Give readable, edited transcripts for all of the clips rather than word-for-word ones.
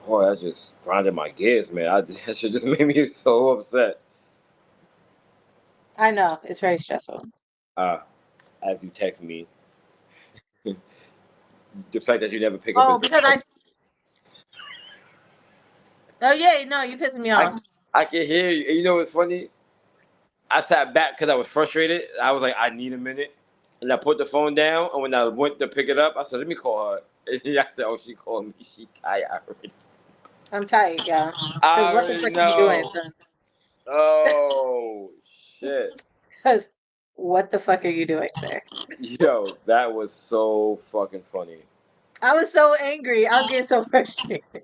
Oh, that just grinded my gears, man. That shit just made me so upset. I know it's very stressful. As you text me, the fact that you never pick up Oh, is because very. oh yeah, no, you pissing me I off. I can hear you. And you know what's funny? I sat back because I was frustrated. I was like, I need a minute, and I put the phone down. And when I went to pick it up, I said, "Let me call her." And I said, "Oh, she called me. She tired already." I'm tight, yeah. Because I what the already fuck are you doing, know. son? Oh shit. Because what the fuck are you doing, sir? Yo, that was so fucking funny. I was so angry. I was getting so frustrated.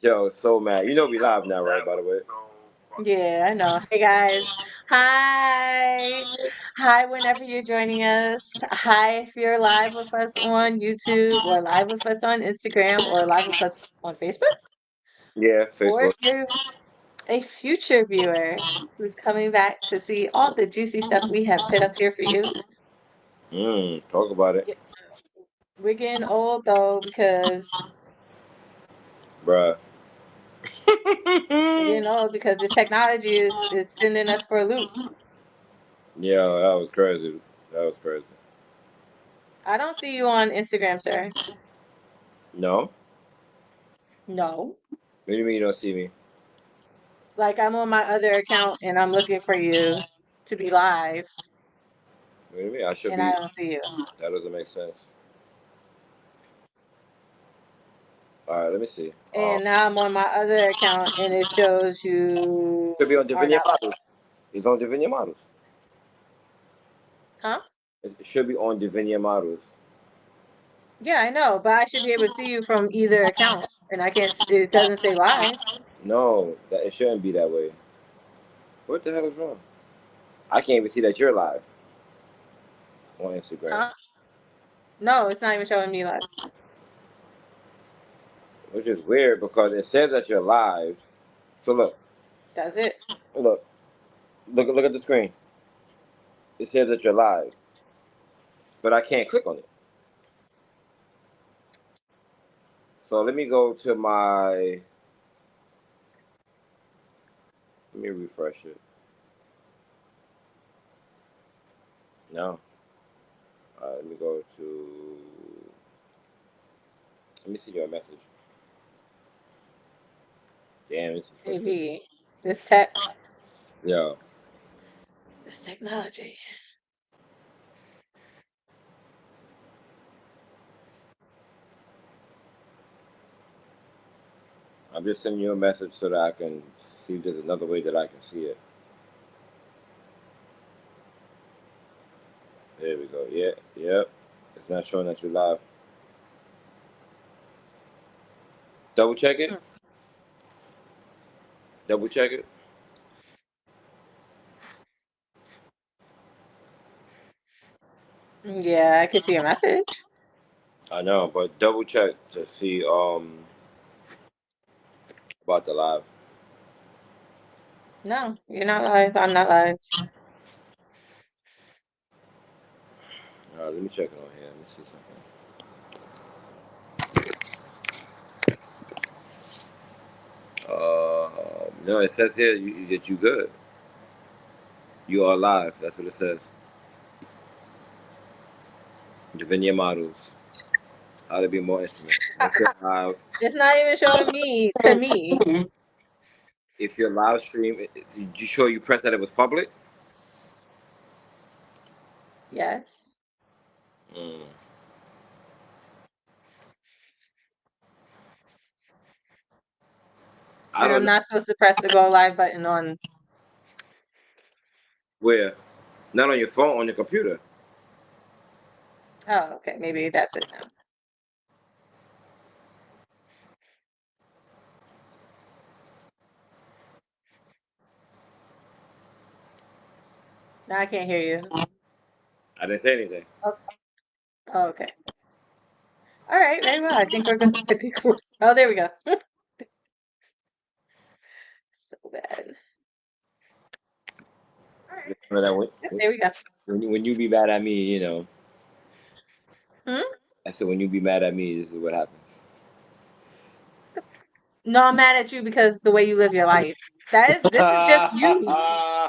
Yo, so mad. You know we live now, right? By the way. Yeah, I know. Hey guys. Hi. Hi whenever you're joining us. Hi if you're live with us on YouTube or live with us on Instagram or live with us on Facebook. Yeah, Or if Facebook. you're a future viewer who's coming back to see all the juicy stuff we have put up here for you. Talk about it, Yeah, we're getting old though because bruh. we're getting old because this technology is sending us for a loop. Yeah, that was crazy. That was crazy. I don't see you on Instagram, sir. No? No. What do you mean you don't see me? Like I'm on my other account and I'm looking for you to be live What do you mean? I should and I be. don't see you. That doesn't make sense. All right, let me see. And now I'm on my other account and it shows you Should be on are Divinia not live. Models. It's on Divinia Models. Huh? It should be on Divinia Models. Yeah, I know, but I should be able to see you from either account and I can't it doesn't say live. No, that it shouldn't be that way. What the hell is wrong? I can't even see that you're live on Instagram, Huh? No, it's not even showing me live. which is weird because it says that you're live. So That's it. look, look at the screen. It says that you're live, but I can't click on it. So let me go to my. Let me refresh it. No. Let me go to. Let me see your message. Damn, this is frustrating. Maybe this tech, Yo, this technology. I'm just sending you a message so that I can see if there's another way that I can see it. There we go. Yeah, yep. It's not showing that you're live. Double check it. Double check it. Yeah, I can see your message. I know, but double check to see about the live. No, you're not live. I'm not live. Let me check it on here. Let me see something. No, it says here that you good. You are live. That's what it says. Divinia models. How to be more intimate. Once you're live, It's not even showing me to me. if your live stream, did you show you press that it was public? Yes. Mm. I And don't I'm know not supposed to press the go live button on. where. Not on your phone, on your computer. Oh, okay. Maybe that's it now. Now I can't hear you. I didn't say anything. Oh, oh, okay. All right. Very well. I think we're good. I think oh, there we go. So bad. All right. Just remember that Yep, there we go. when you be mad at me, you know. Hmm? I said when you be mad at me, this is what happens. No, I'm mad at you because the way you live your life. This is just you.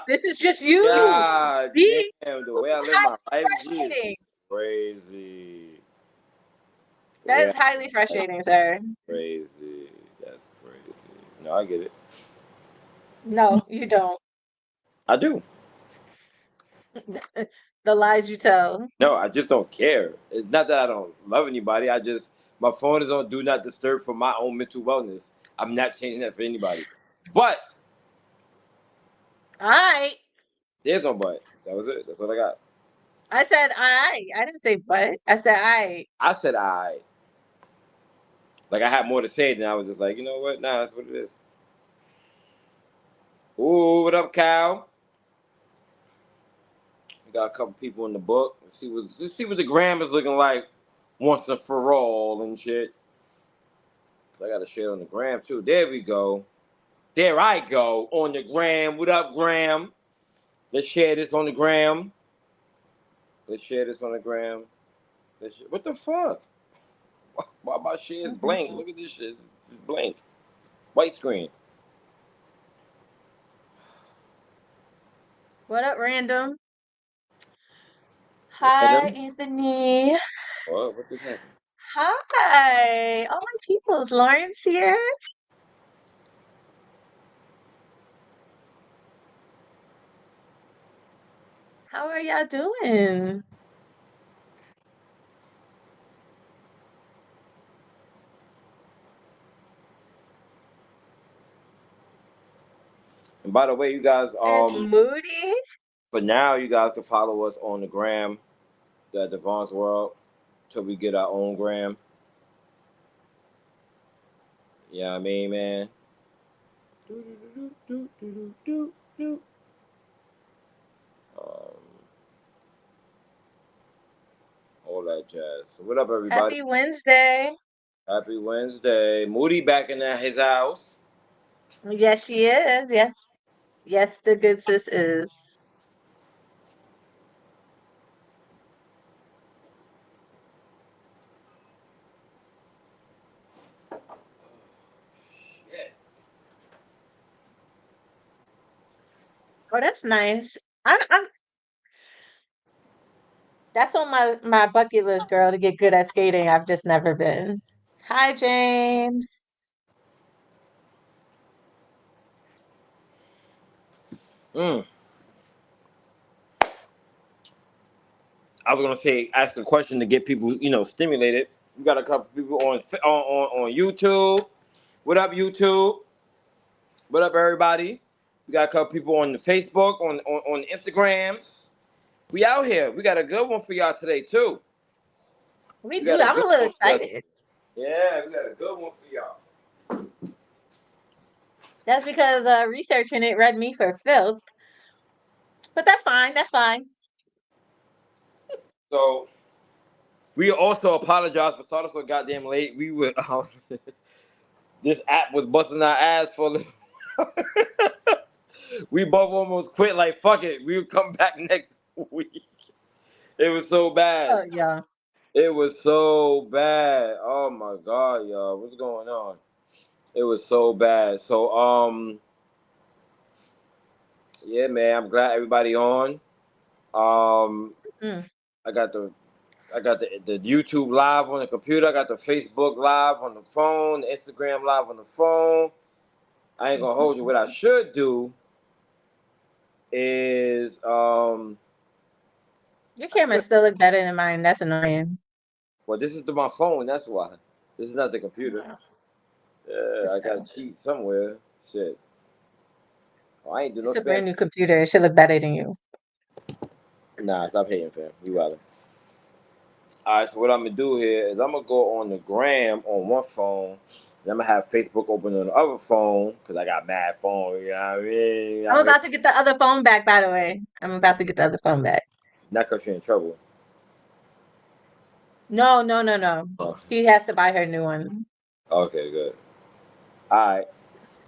This is just you. God Be damn, the way I live my highly life, G, is frustrating. crazy. The That way is highly frustrating, sir. crazy. That's crazy. No, I get it. No, you don't. I do. The lies you tell. No, I just don't care. It's not that I don't love anybody. I just my phone is on do not disturb for my own mental wellness. I'm not changing that for anybody. But All right. there's no but. That was it. That's all I got. I said I. I didn't say but. I said I. I said I. Like I had more to say, than I was just like, you know what? Nah, that's what it is. Ooh, what up, Cal? We got a couple people in the book. Let's see what the gram is looking like once and for all and shit. I got to share on the gram too. There we go. There I go on the gram. What up, gram? Let's share this on the gram. Let's share this on the gram. What the fuck? Why my shit is blank? Look at this shit. It's blank. White screen. What up, random? Hi, Random. Anthony. What just happened? Hi. All my peoples. Lawrence here. How are y'all doing? And by the way, you guys, There's Moody. for now, you guys can follow us on the gram, the Devon's World, till we get our own gram. Yeah, what I mean, man. Um, all that jazz. So, what up, everybody? Happy Wednesday. Happy Wednesday. Moody back in his house. Yes, she is. Yes. Yes, the good sis is. Oh, that's nice. I'm that's on my bucket list, girl, to get good at skating. I've just never been. Hi, James. Mm. I was gonna say, ask a question to get people, stimulated. We got a couple people on YouTube. What up, YouTube? What up, everybody? We got a couple people on the Facebook, on Instagrams. We out here. We got a good one for y'all today too. We We do. got a I'm good a little one for y'all. excited. Yeah, we got a good one for y'all. That's because researching it read me for filth. But that's fine. That's fine. So we also apologize for starting so goddamn late. We were this app was busting our ass for a little. We both almost quit. Like fuck it, we'll come back next week. It was so bad. Oh, yeah. It was so bad. Oh my god, y'all, what's going on? It was so bad. So yeah, man, I'm glad everybody on. Um, Mm. I got the YouTube live on the computer. I got the Facebook live on the phone, the Instagram live on the phone. I ain't gonna hold you. What I should do is Your camera still look better than mine. That's annoying. well, this is my phone. That's why. This is not the computer. Wow. Yeah, But I got still, cheat somewhere. Shit. Oh, I ain't do no it's a brand spam. new computer. It should look better than you. Nah, stop hating, fam. You rather. All right, so what I'm gonna do here is I'm gonna go on the gram on one phone, and I'm gonna have Facebook open on the other phone because I got mad phone. You know what I mean? I'm Out here, about to get the other phone back, by the way. I'm about to get the other phone back. not cause you're in trouble. No, no, no, no. Oh, He has to buy her a new one. okay, good. All right,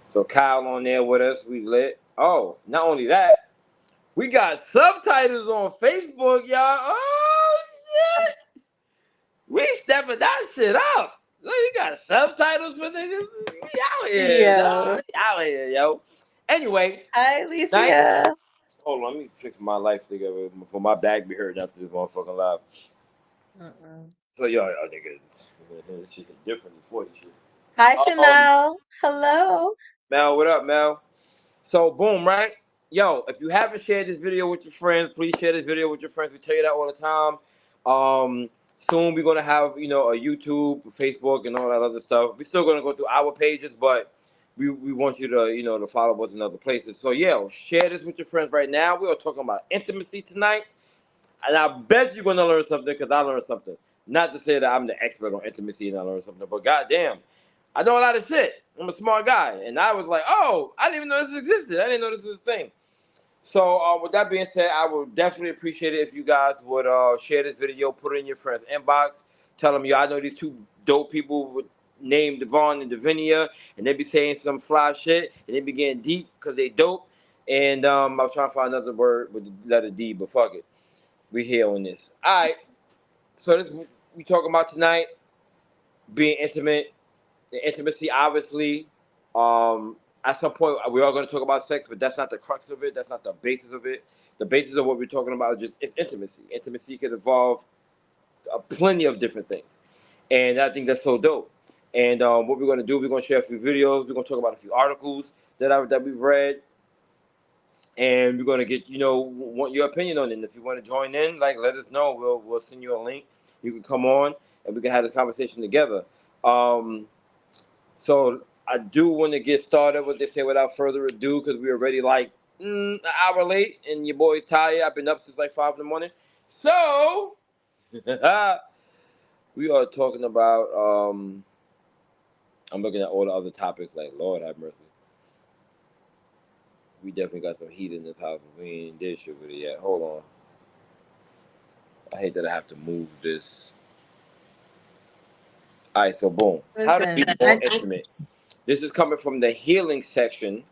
so Kyle on there with us. We lit. Oh, not only that, we got subtitles on Facebook, y'all. Oh shit, we stepping that shit up. Look, you got subtitles for niggas. We out here, Yo. dog. Out here, yo. Anyway, Hi, nice. Alicia. Hold on, let me fix my life together before my back be hurting after this motherfucking live. Uh-uh. So y'all niggas, this shit different as 40 shit. Hi, Um, Chanel. Hello. Mel, what up, Mel? So boom, right? Yo, if you haven't shared this video with your friends, please share this video with your friends. We tell you that all the time. Soon we're gonna have a YouTube, Facebook, and all that other stuff. We're still gonna go through our pages, but we want you to to follow us in other places. So yeah, share this with your friends right now. We are talking about intimacy tonight, and I bet you're gonna learn something because I learned something. Not to say that I'm the expert on intimacy and I learned something, but goddamn, I know a lot of shit. I'm a smart guy, and I was like, oh, I didn't even know this existed. I didn't know this was a thing. So with that being said, I would definitely appreciate it if you guys would share this video, put it in your friend's inbox, tell them, yo, I know these two dope people named Devon and Davinia, and they be saying some fly shit, and they be getting deep because they dope. And I was trying to find another word with the letter D, but fuck it. We here on this. All right. So this we talking about tonight, being intimate, the intimacy, obviously. At some point, we are going to talk about sex, but that's not the crux of it. That's not the basis of it. The basis of what we're talking about is just it's intimacy. Intimacy can involve plenty of different things, and I think that's so dope. And what we're going to do, we're going to share a few videos. We're going to talk about a few articles that we've read, and we're going to get want your opinion on it. And if you want to join in, like let us know. We'll send you a link. You can come on, and we can have this conversation together. Um, So I do want to get started, what they say, without further ado, because we're already like an hour late, and your boy's tired. I've been up since like 5 in the morning. So we are talking about. I'm looking at all the other topics. Like Lord have mercy, we definitely got some heat in this house. We ain't did shit with it yet. Hold on. I hate that I have to move this. All right, so boom. How to Listen, be more intimate. This is coming from the healing section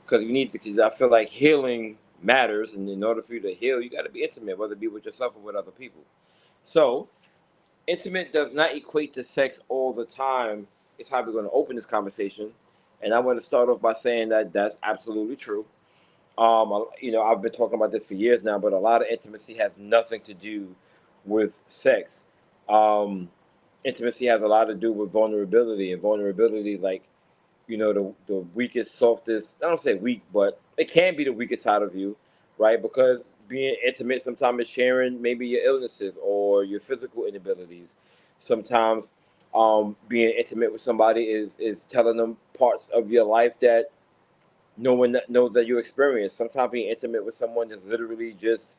because you need to. Because I feel like healing matters, and in order for you to heal, you got to be intimate, whether it be with yourself or with other people. So, intimate does not equate to sex all the time. It's how we're going to open this conversation, and I want to start off by saying that that's absolutely true. I've been talking about this for years now, but a lot of intimacy has nothing to do with sex. Um, Intimacy has a lot to do with vulnerability, and vulnerability, like the weakest, softest. I don't say weak, but it can be the weakest side of you, right? Because being intimate sometimes is sharing maybe your illnesses or your physical inabilities. Sometimes being intimate with somebody is telling them parts of your life that no one knows that you experience. Sometimes being intimate with someone is literally just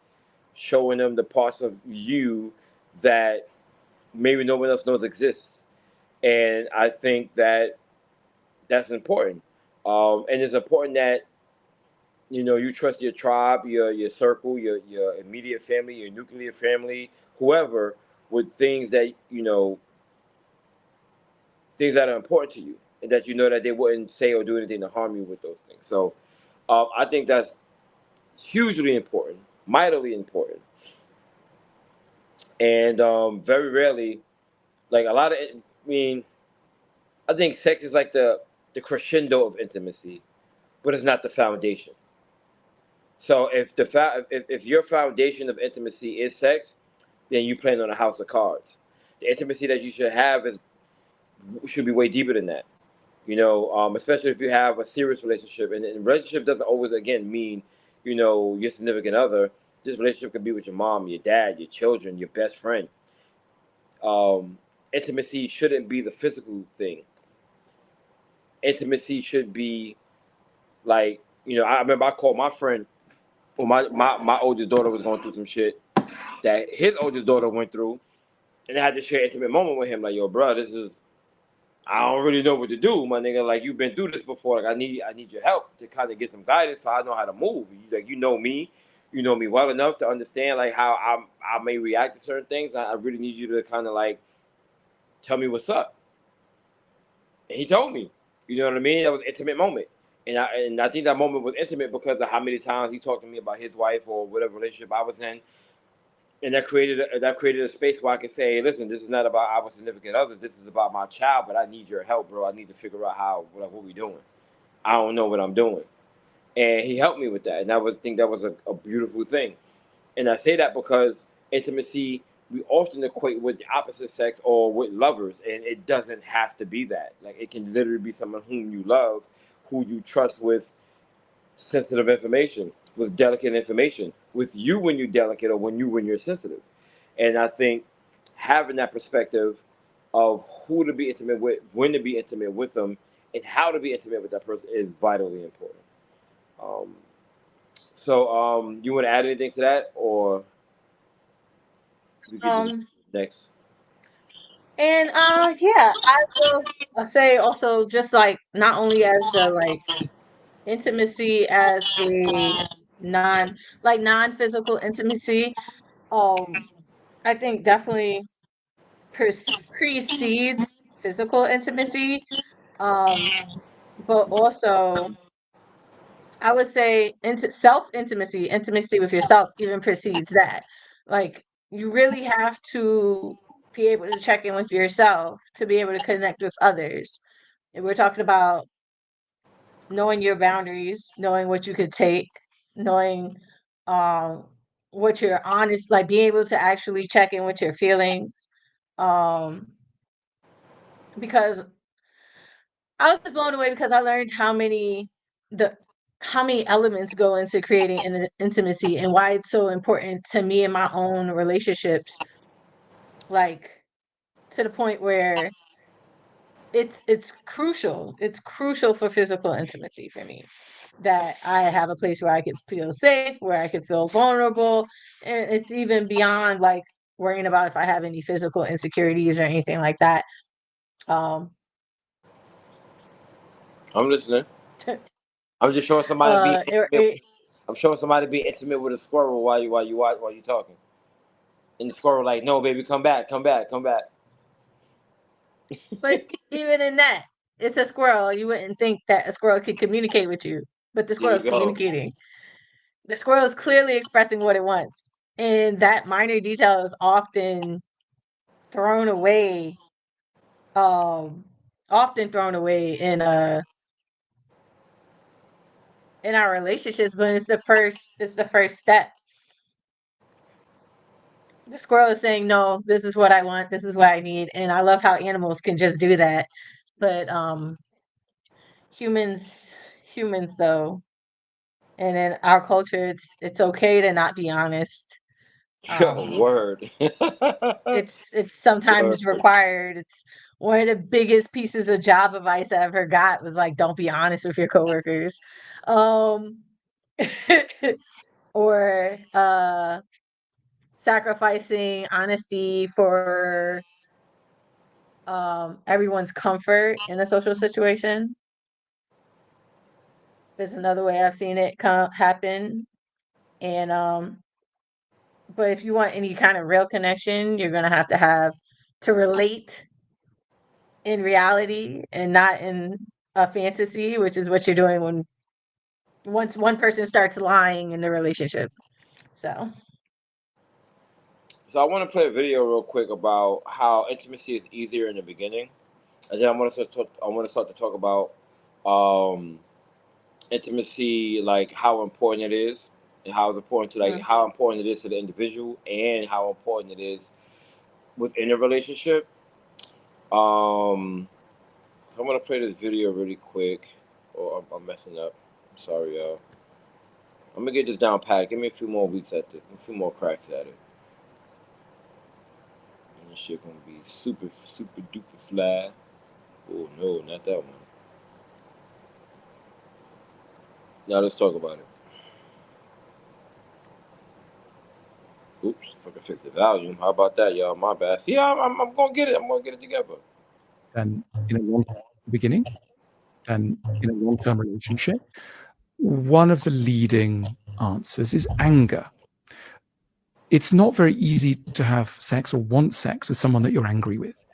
showing them the parts of you that maybe no one else knows exists. And I think that that's important. And it's important that you trust your tribe, your circle, your immediate family, your nuclear family, whoever, with things that things that are important to you, and that you know that they wouldn't say or do anything to harm you with those things. So I think that's hugely important, mightily important, and very rarely, like a lot of, I mean, I think sex is like the crescendo of intimacy, but it's not the foundation. So if your foundation of intimacy is sex, then you playing on a house of cards. The intimacy that you should have is should be way deeper than that. Especially if you have a serious relationship, and relationship doesn't always again mean your significant other. This relationship could be with your mom, your dad, your children, your best friend. Um, Intimacy shouldn't be the physical thing. Intimacy should be like I remember I called my friend. Well, my oldest daughter was going through some shit that his oldest daughter went through, and I had to share an intimate moment with him. Like, yo, bro, this is I don't really know what to do, my nigga. Like, you've been through this before. Like, I need your help to kind of get some guidance so I know how to move. You know me, you know me well enough to understand like how I may react to certain things. I really need you to kind of like tell me what's up. And he told me, you know what I mean. That was an intimate moment. And I think that moment was intimate because of how many times he talked to me about his wife or whatever relationship I was in, And that created a space where I could say, listen, this is not about our significant other. This is about my child, but I need your help, bro. I need to figure out what we doing. I don't know what I'm doing. And he helped me with that. And I would think that was a beautiful thing. And I say that because intimacy, we often equate with the opposite sex or with lovers. And it doesn't have to be that. Like, it can literally be someone whom you love, who you trust with sensitive information, with delicate information, with you when you're delicate or when you're sensitive. And I think having that perspective of who to be intimate with, when to be intimate with them, and how to be intimate with that person is vitally important. You want to add anything to that, or we get to Um, next? and yeah, I'll say also, just like, not only as the like intimacy as a non-physical intimacy, um I think definitely precedes physical intimacy, um but also I would say self intimacy with yourself even precedes that. Like, you really have to be able to check in with yourself to be able to connect with others. And we're talking about knowing your boundaries, knowing what you could take, knowing um what you're honest, like being able to actually check in with your feelings. Um because I was just blown away because I learned the how many elements go into creating an intimacy and why it's so important to me in my own relationships, like, to the point where it's crucial. It's crucial for physical intimacy for me that I have a place where I could feel safe, where I could feel vulnerable. And it's even beyond like worrying about if I have any physical insecurities or anything like that. Um, I'm listening. I'm just showing somebody being it, intimate. I'm showing somebody being intimate with a squirrel while you talking. And the squirrel like, no, baby, come back, come back, come back. but even in that, it's a squirrel. You wouldn't think that a squirrel could communicate with you, but the There squirrel you is go. communicating. The squirrel is clearly expressing what it wants, and that minor detail is often thrown away. Um, Often thrown away in our relationships, but it's the first step. The squirrel is saying, no, this is what I want, this is what I need. And I love how animals can just do that. But humans though, and in our culture, it's okay to not be honest. Yo, Um word. it's sometimes Word. required. It's one of the biggest pieces of job advice I ever got was like, don't be honest with your coworkers. Um or sacrificing honesty for everyone's comfort in a social situation is another way I've seen it happen. And but if you want any kind of real connection, you're gonna have to relate in reality and not in a fantasy, which is what you're doing once one person starts lying in the relationship. So So I want to play a video real quick about how intimacy is easier in the beginning, and then I want to start to talk about um, intimacy, like how important it is, and how it's important to mm, how important it is to the individual, and how important it is within a relationship. Um, so I'm gonna play this video really quick. Oh, I'm messing up. I'm sorry, y'all. I'm gonna get this down pat. Give me a few more weeks at it, a few more cracks at it. And this shit gonna be super, super duper fly. Oh no, not that one. Now let's talk about it. Oops, if I can fix the volume. How about that, y'all? My bad. See, I'm gonna get it. I'm gonna get it together. Than in a long beginning, than in a long-term relationship. One of the leading answers is anger. It's not very easy to have sex or want sex with someone that you're angry with.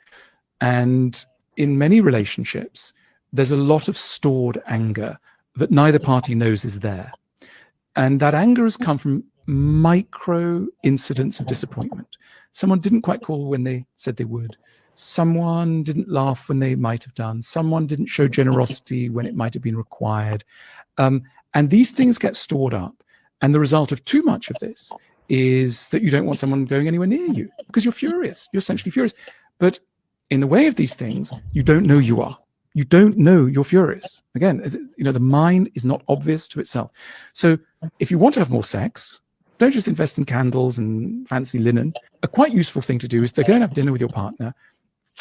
And in many relationships, there's a lot of stored anger that neither party knows is there. And that anger has come from micro incidents of disappointment. Someone didn't quite call when they said they would. Someone didn't laugh when they might have done. Someone didn't show generosity when it might have been required. And these things get stored up. And the result of too much of this is that you don't want someone going anywhere near you because you're furious. You're essentially furious. But in the way of these things, you don't know you are. You don't know you're furious. Again, the mind is not obvious to itself. So if you want to have more sex, don't just invest in candles and fancy linen. A quite useful thing to do is to go and have dinner with your partner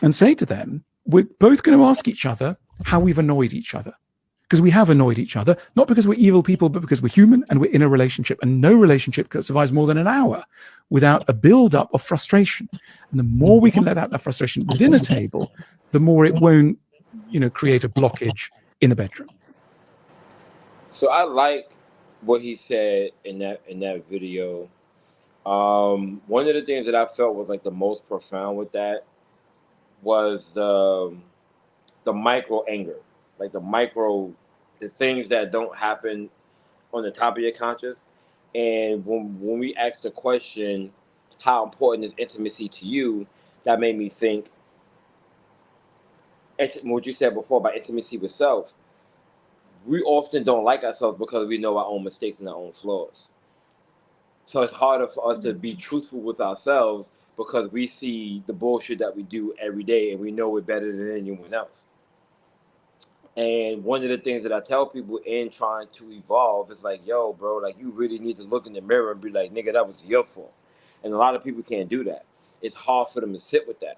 and say to them, we're both going to ask each other how we've annoyed each other. Because we have annoyed each other, not because we're evil people, but because we're human and we're in a relationship. And no relationship survives more than an hour without a build-up of frustration. And the more we can let out that frustration at the dinner table, the more it won't, create a blockage in the bedroom. So I like what he said in that video. One of the things that I felt was like the most profound with that was the micro anger, like the things that don't happen on the top of your conscious. And when we asked the question, how important is intimacy to you, that made me think what you said before about intimacy with self. We often don't like ourselves because we know our own mistakes and our own flaws. So it's harder for us to be truthful with ourselves because we see the bullshit that we do every day and we know we're better than anyone else. And one of the things that I tell people in trying to evolve is like, yo, bro, like you really need to look in the mirror and be like, nigga, that was your fault. And a lot of people can't do that. It's hard for them to sit with that.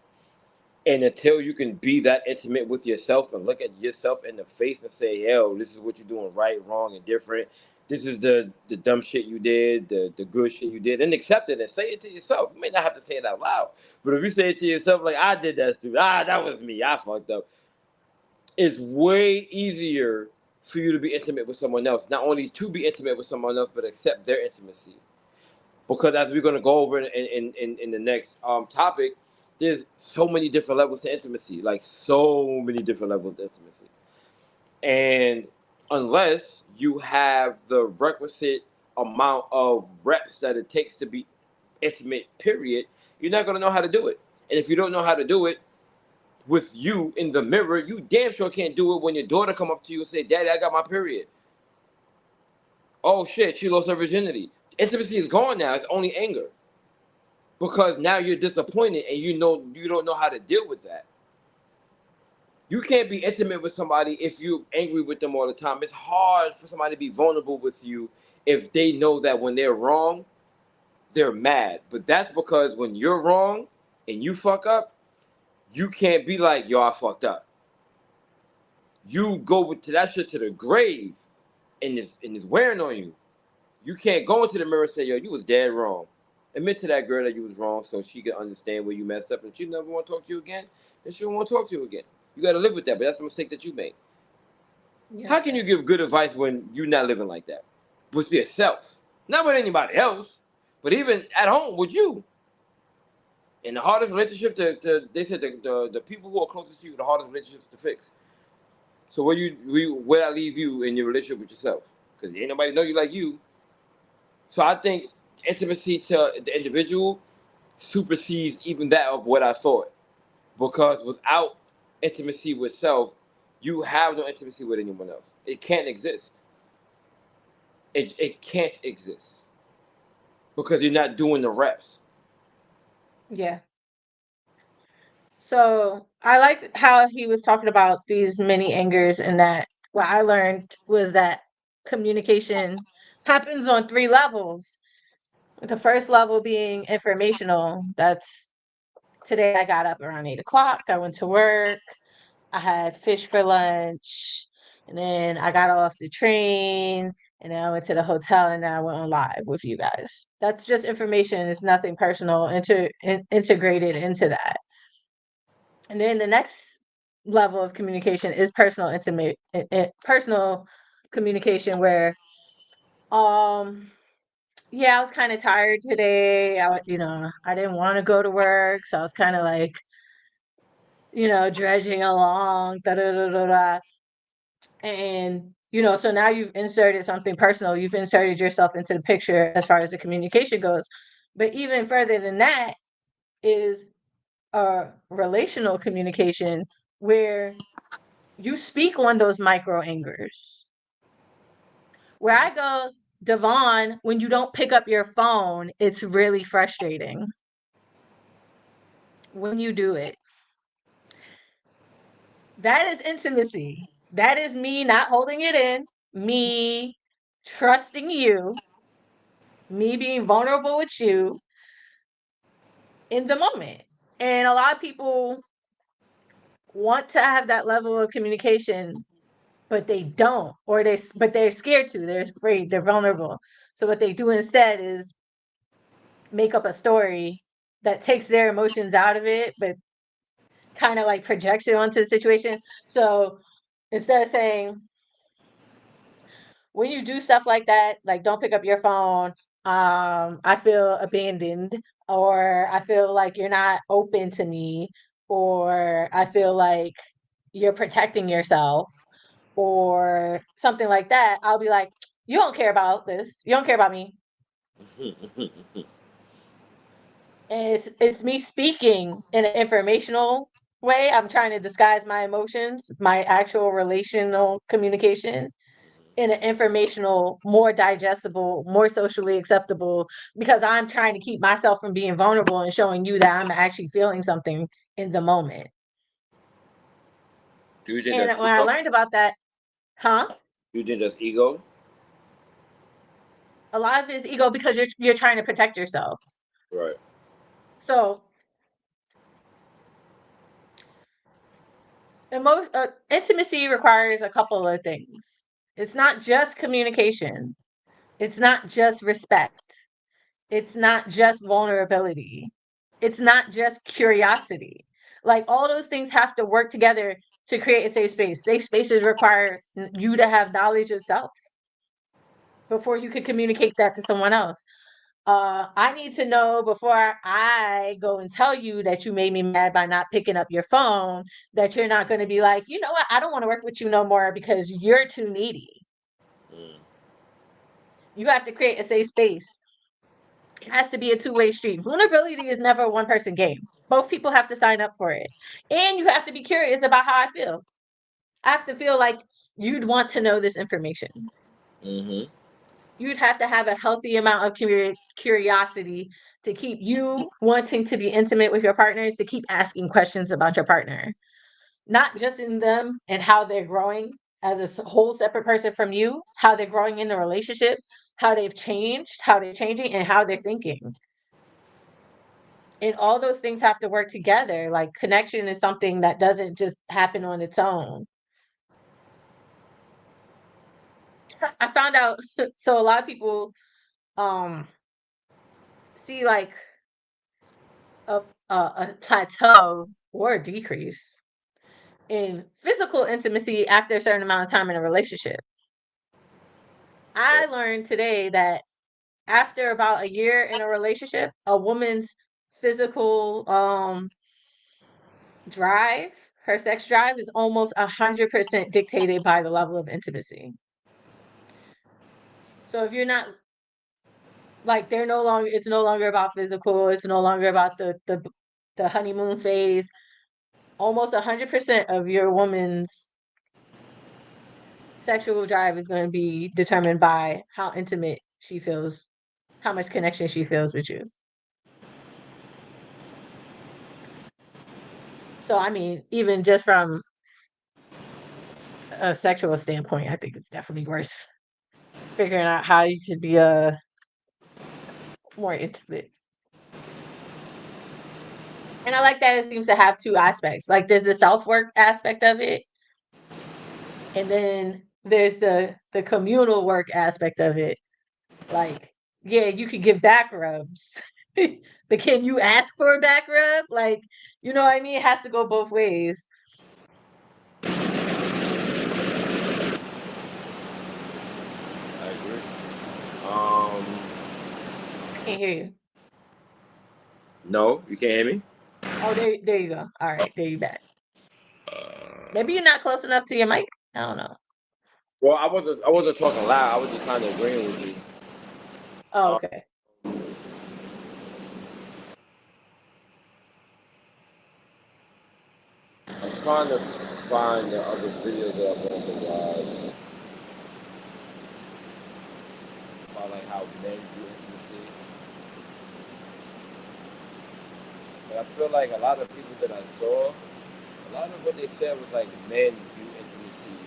And until you can be that intimate with yourself and look at yourself in the face and say, yo, this is what you're doing right, wrong, and different. This is the dumb shit you did, the good shit you did, and accept it and say it to yourself. You may not have to say it out loud, but if you say it to yourself like, I did that, stupid, that was me, I fucked up. It's way easier for you to be intimate with someone else. Not only to be intimate with someone else, but accept their intimacy. Because as we're going to go over in the next topic, there's so many different levels to intimacy. Like so many different levels of intimacy. And unless you have the requisite amount of reps that it takes to be intimate, period, you're not going to know how to do it. And if you don't know how to do it, with you in the mirror, you damn sure can't do it when your daughter come up to you and say, Daddy, I got my period. Oh shit, she lost her virginity. Intimacy is gone now. It's only anger. Because now you're disappointed and you don't know how to deal with that. You can't be intimate with somebody if you're angry with them all the time. It's hard for somebody to be vulnerable with you if they know that when they're wrong, they're mad. But that's because when you're wrong and you fuck up, you can't be like, yo, I fucked up. You go to that shit to the grave and it's wearing on you. You can't go into the mirror and say, yo, you was dead wrong. Admit to that girl that you was wrong so she can understand where you messed up and she never want to talk to you again, then she don't want to talk to you again. You got to live with that, but that's the mistake that you made. Yeah. How can you give good advice when you're not living like that? With yourself. Not with anybody else, but even at home with you. And the hardest relationship they said the people who are closest to you, the hardest relationships to fix. So where I leave you in your relationship with yourself? Because ain't nobody know you like you. So I think intimacy to the individual supersedes even that of what I thought. Because without intimacy with self, you have no intimacy with anyone else. It can't exist. It can't exist. Because you're not doing the reps. Yeah. So I liked how he was talking about these many angers, and that what I learned was that communication happens on 3 levels. The first level being informational. That's today I got up around 8 o'clock. I went to work. I had fish for lunch. And then I got off the train. And then I went to the hotel and then I went on live with you guys. That's just information. It's nothing personal integrated into that. And then the next level of communication is personal communication where yeah, I was kind of tired today. I didn't want to go to work, so I was kind of like, dredging along, da da da da da. And so now you've inserted something personal. You've inserted yourself into the picture as far as the communication goes. But even further than that is a relational communication where you speak on those micro angers. Where I go, Devon, when you don't pick up your phone, it's really frustrating when you do it. That is intimacy. That is me not holding it in, me trusting you, me being vulnerable with you in the moment. And a lot of people want to have that level of communication, but they don't, but they're scared to. They're afraid. They're vulnerable. So what they do instead is make up a story that takes their emotions out of it, but kind of like projects it onto the situation. So instead of saying, when you do stuff like that, like don't pick up your phone, I feel abandoned, or I feel like you're not open to me, or I feel like you're protecting yourself, or something like that, I'll be like, you don't care about this. You don't care about me. And it's me speaking in an informational way. I'm trying to disguise my emotions, my actual relational communication in an informational, more digestible, more socially acceptable, because I'm trying to keep myself from being vulnerable and showing you that I'm actually feeling something in the moment. Do you think And that's when I ego? learned about that, Do you think that's ego? a lot of it is ego because you're trying to protect yourself. Right. So intimacy requires a couple of things. It's not just communication. It's not just respect. It's not just vulnerability. It's not just curiosity. Like all those things have to work together to create a safe space. Safe spaces require you to have knowledge of self before you could communicate that to someone else. I need to know before I go and tell you that you made me mad by not picking up your phone, that you're not going to be like, you know what, I don't want to work with you no more because you're too needy. Mm. You have to create a safe space. It has to be a two-way street. Vulnerability is never a one-person game. Both people have to sign up for it. And you have to be curious about how I feel. I have to feel like you'd want to know this information. Mm-hmm. You'd have to have a healthy amount of curiosity to keep you wanting to be intimate with your partners, to keep asking questions about your partner, not just in them and how they're growing as a whole separate person from you, how they're growing in the relationship, how they've changed, how they're changing, and how they're thinking. And all those things have to work together. Like connection is something that doesn't just happen on its own. I found out so a lot of people see like a plateau or a decrease in physical intimacy after a certain amount of time in a relationship. I learned today that after about a year in a relationship, a woman's physical drive, her sex drive, is almost 100% dictated by the level of intimacy. So if you're not like it's no longer about physical, it's no longer about the honeymoon phase. Almost 100% of your woman's sexual drive is going to be determined by how intimate she feels, how much connection she feels with you. So I mean, even just from a sexual standpoint, I think it's definitely worth figuring out how you could be more intimate. And I like that it seems to have two aspects. Like there's the self-work aspect of it, and then there's the communal work aspect of it. Like, yeah, you could give back rubs, but can you ask for a back rub? Like, you know what I mean? It has to go both ways. I agree. I can't hear you. No, you can't hear me. Oh, there you go. All right, there you back. Maybe you're not close enough to your mic. I don't know. Well, I wasn't talking loud. I was just kind of agreeing with you. Oh, Um, okay. I'm trying to find the other video that I wanted to watch about like how men view intimacy. But I feel like a lot of people that I saw, a lot of what they said was like men view intimacy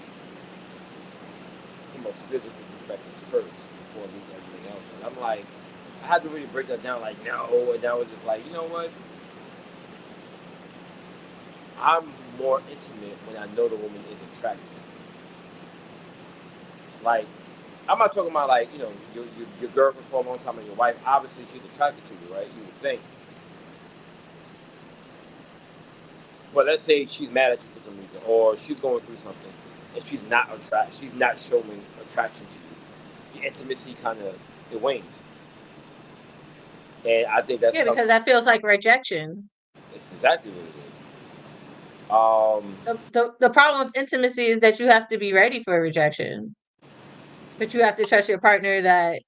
from a physical perspective first before it means everything else. And I'm like, I had to really break that down. Like, no, and I was just like, you know what? I'm more intimate when I know the woman is attracted to me. Like, I'm not talking about like, your girlfriend for a long time and your wife. Obviously, she's attracted to you, right? You would think. But let's say she's mad at you for some reason, or she's going through something, and she's not showing attraction to you. The intimacy kind of it wanes, and I think that's Yeah, because that feels like rejection. it's exactly what it is. The problem with intimacy is that you have to be ready for rejection, but you have to trust your partner that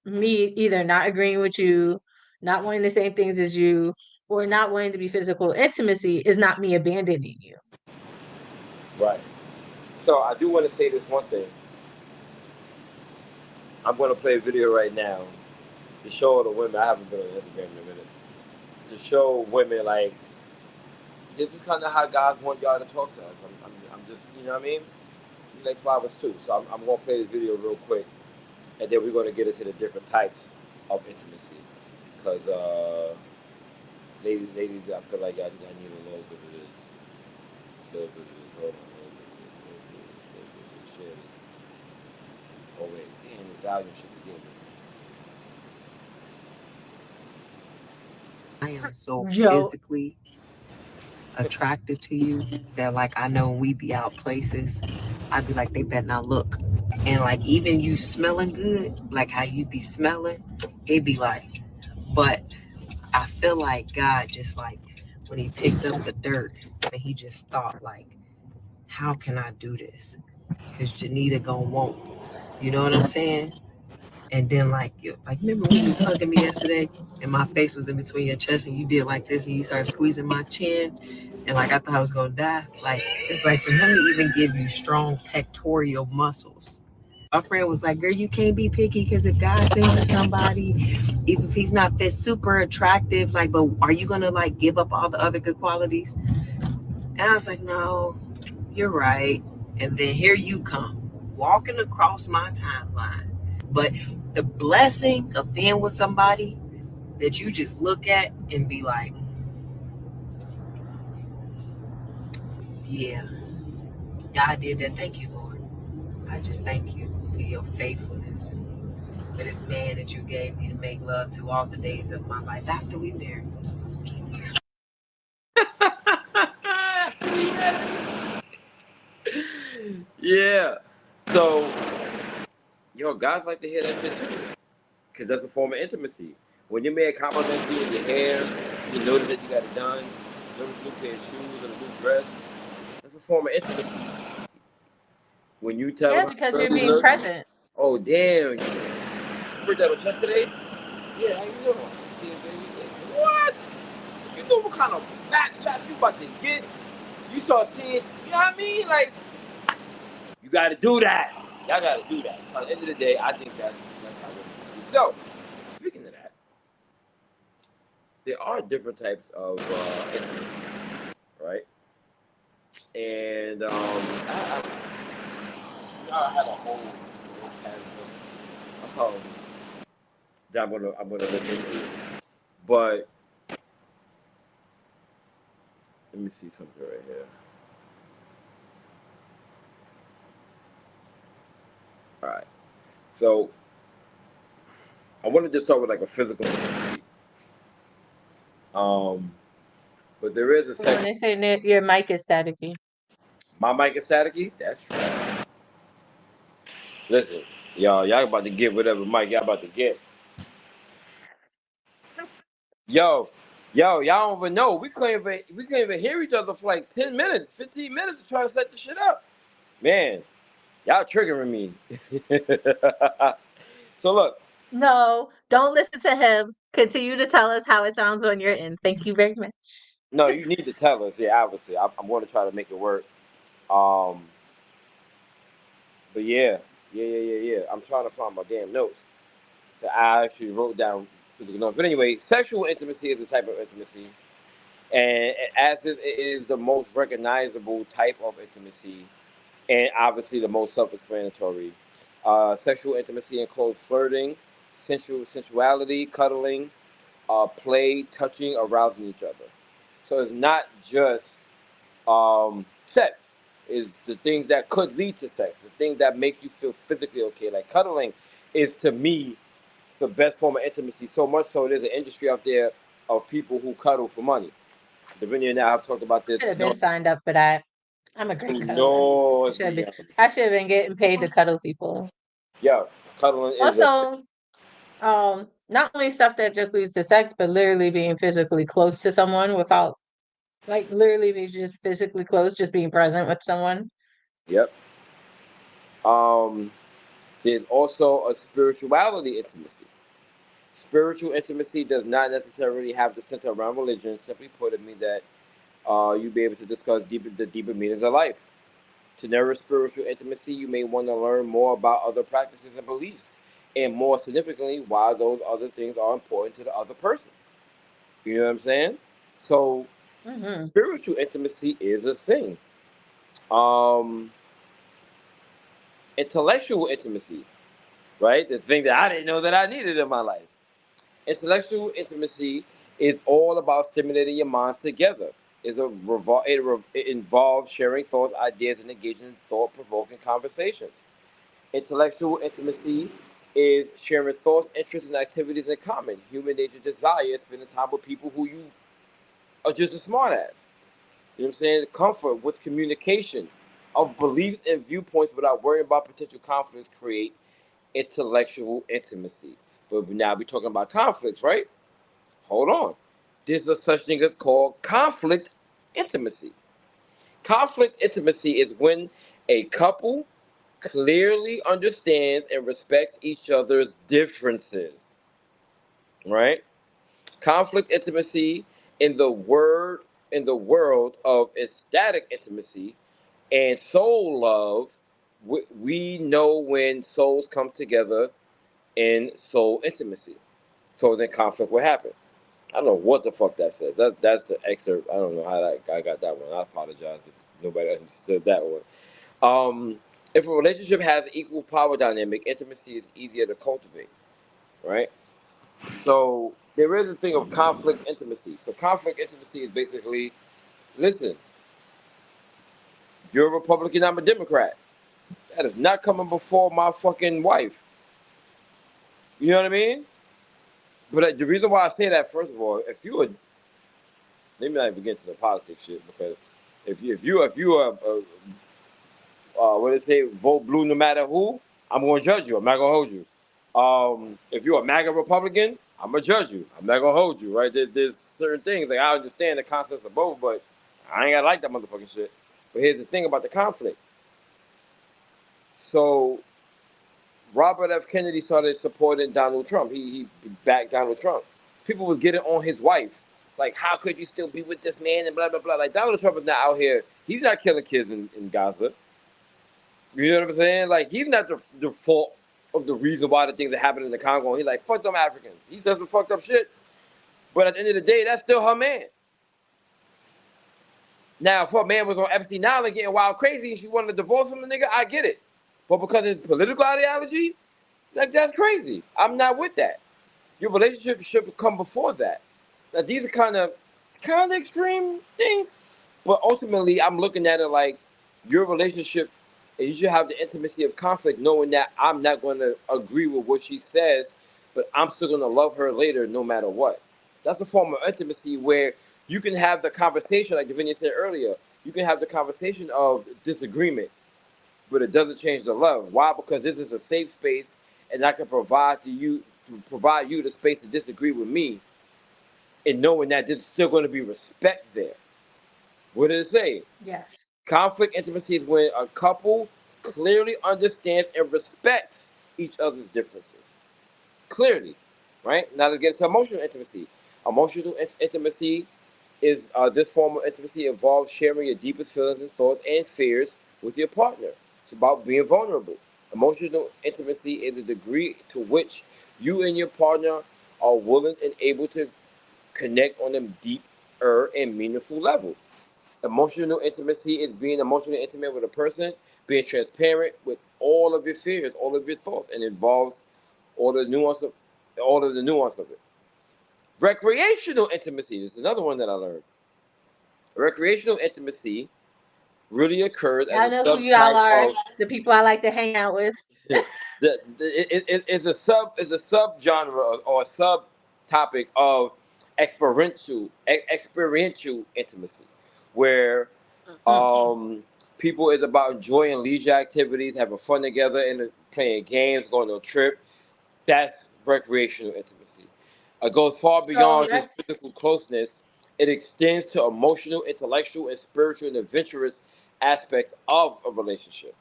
me either not agreeing with you, not wanting the same things as you, or not wanting to be physical intimacy is not me abandoning you. Right. So I do want to say this one thing. I'm going to play a video right now to show the women. I haven't been on Instagram in a minute. To show women like this is kind of how guys want y'all to talk to us. I'm just, you know what I mean? We like flowers too. So I'm going to play this video real quick, and then we're going to get into the different types of intimacy. Because, ladies, I feel like I need a little bit of this. A little bit of this. Hold on. A little bit of this. Share this. Oh, wait. Damn, the volume should be good. I am so Yo, physically attracted to you that like I know when we be out places, I'd be like, they better not look. And like even you smelling good, like how you be smelling, it'd be like, but I feel like God just like when he picked up the dirt and he just thought like, how can I do this? Because Janita gonna want, you know what I'm saying? And then like remember when you was hugging me yesterday and my face was in between your chest and you did like this and you started squeezing my chin and like I thought I was gonna die. Like it's like for him to even give you strong pectoral muscles. My friend was like, girl, you can't be picky because if God sends you somebody, even if he's not fit super attractive, like, but are you gonna like give up all the other good qualities? And I was like, no, you're right. And then here you come, walking across my timeline. But the blessing of being with somebody that you just look at and be like, yeah, God did that. Thank you, Lord. I just thank you for your faithfulness, for this man that you gave me to make love to all the days of my life after we married. Yeah. So, guys like to hear that shit too. Because that's a form of intimacy. When your man compliments you on your hair, you notice that you got it done, you notice a new pair of shoes and a new dress, that's a form of intimacy. When you tell yeah, him because how you're good he being looks, present. oh, damn, you heard that was yesterday? Yeah, how you doing? See you, baby. What? You know what kind of back shots you about to get? You start seeing, you know what I mean? Like, you got to do that. Y'all got to do that. So at the end of the day, I think that's how women speak. So, speaking of that, there are different types of intimacy, right? And I had a whole pattern that I'm gonna look into. But let me see something right here. All right. So I wanted to start with like a physical intimacy. But there is a When section. they say that your mic is staticky. My mic is staticky. That's true. Listen, y'all about to get whatever mic y'all about to get. Yo, y'all don't even know. We couldn't even hear each other for like 10 minutes, 15 minutes to try to set this shit up. Man, Y'all triggering me. So look, No, don't listen to him. Continue to tell us how it sounds on your end. Thank you very much. no, you need to tell us. Yeah, obviously, I'm going to try to make it work. Um, but yeah. I'm trying to find my damn notes that I actually wrote down physical notes. But anyway, sexual intimacy is a type of intimacy, and as this, it is the most recognizable type of intimacy, and obviously the most self-explanatory. Sexual intimacy includes flirting, sensuality, cuddling, play, touching, arousing each other. So it's not just sex. Is the things that could lead to sex, the things that make you feel physically okay. Like cuddling is to me the best form of intimacy. So much so, there's an industry out there of people who cuddle for money. Davinia and I have talked about this. Should have been signed up for that. I'm a great cuddler. No, I should have been getting paid to cuddle people. yeah, cuddling is a Also, not only stuff that just leads to sex, but literally being physically close to someone without, like, literally be just physically close, just being present with someone. yep. There's also a spirituality intimacy. Spiritual intimacy does not necessarily have to center around religion. Simply put, it means that you be able to discuss the deeper meanings of life. To nourish spiritual intimacy, you may want to learn more about other practices and beliefs, and more significantly, why those other things are important to the other person. You know what I'm saying? So, Hmm. spiritual intimacy is a thing. Um, Intellectual intimacy, right? The thing that I didn't know that I needed in my life. Intellectual intimacy is all about stimulating your minds together. It involves sharing thoughts, ideas, and engaging in thought-provoking conversations. Intellectual intimacy is sharing thoughts, interests, and activities in common. Human nature desires spending time with people who you are just as smart as. You know what I'm saying? Comfort with communication of beliefs and viewpoints without worrying about potential conflicts create intellectual intimacy. But now we're talking about conflicts, right? Hold on. There's a such thing as called conflict intimacy. Conflict intimacy is when a couple clearly understands and respects each other's differences, right? Conflict intimacy in the word in the world of ecstatic intimacy and soul love, we know when souls come together in soul intimacy. So then conflict will happen. I don't know what the fuck that says. That's the excerpt. I don't know how I got that one. I apologize if nobody understood that one. Um, if a relationship has equal power dynamic, intimacy is easier to cultivate, right? So there is a thing of conflict intimacy. So conflict intimacy is basically, listen, you're a Republican, I'm a Democrat. That is not coming before my fucking wife. You know what I mean? But the reason why I say that, first of all, if you would, let me not even get into the politics shit, because if you are what they say, vote blue no matter who, I'm gonna judge you. I'm not gonna hold you. If you're a MAGA Republican, I'm gonna judge you. I'm not gonna hold you. Right? There's certain things like I understand the concepts of both, but I ain't gotta like that motherfucking shit. But here's the thing about the conflict. So Robert F. Kennedy started supporting Donald Trump. He backed Donald Trump. People would get it on his wife. Like, how could you still be with this man and blah, blah, blah. Like, Donald Trump is not out here. He's not killing kids in Gaza. You know what I'm saying? Like, he's not the fault of the reason why the things that happen in the Congo. And he's like, fuck them Africans. He says some fucked up shit. But at the end of the day, that's still her man. Now, if her man was on Epstein Island getting wild crazy and she wanted to divorce from the nigga, I get it. But because of his political ideology, like, that's crazy. I'm not with that. Your relationship should come before that. Now, these are kind of extreme things, but ultimately, I'm looking at it like your relationship. You should have the intimacy of conflict, knowing that I'm not going to agree with what she says, but I'm still going to love her later, no matter what. That's a form of intimacy where you can have the conversation, like Davinia said earlier. You can have the conversation of disagreement, but it doesn't change the love. Why? Because this is a safe space, and I can provide you the space to disagree with me, and knowing that there's still going to be respect there. What did it say? Yes. Conflict intimacy is when a couple clearly understands and respects each other's differences. Clearly, right? Now let's get into emotional intimacy. Emotional intimacy is this form of intimacy involves sharing your deepest feelings and thoughts and fears with your partner. It's about being vulnerable. Emotional intimacy is the degree to which you and your partner are willing and able to connect on a deeper and meaningful level. Emotional intimacy is being emotionally intimate with a person, being transparent with all of your fears, all of your thoughts, and involves all the nuance of all of the nuance of it. Recreational intimacy. This is another one that I learned. Recreational intimacy really occurs as I a know who y'all subtype are, of the people I like to hang out with. it's a subgenre or a subtopic of experiential intimacy, where Mhm. people is about enjoying leisure activities, having fun together, and playing games, going on a trip. That's recreational intimacy. It goes far So beyond just that's physical closeness. It extends to emotional, intellectual, and spiritual and adventurous aspects of a relationship.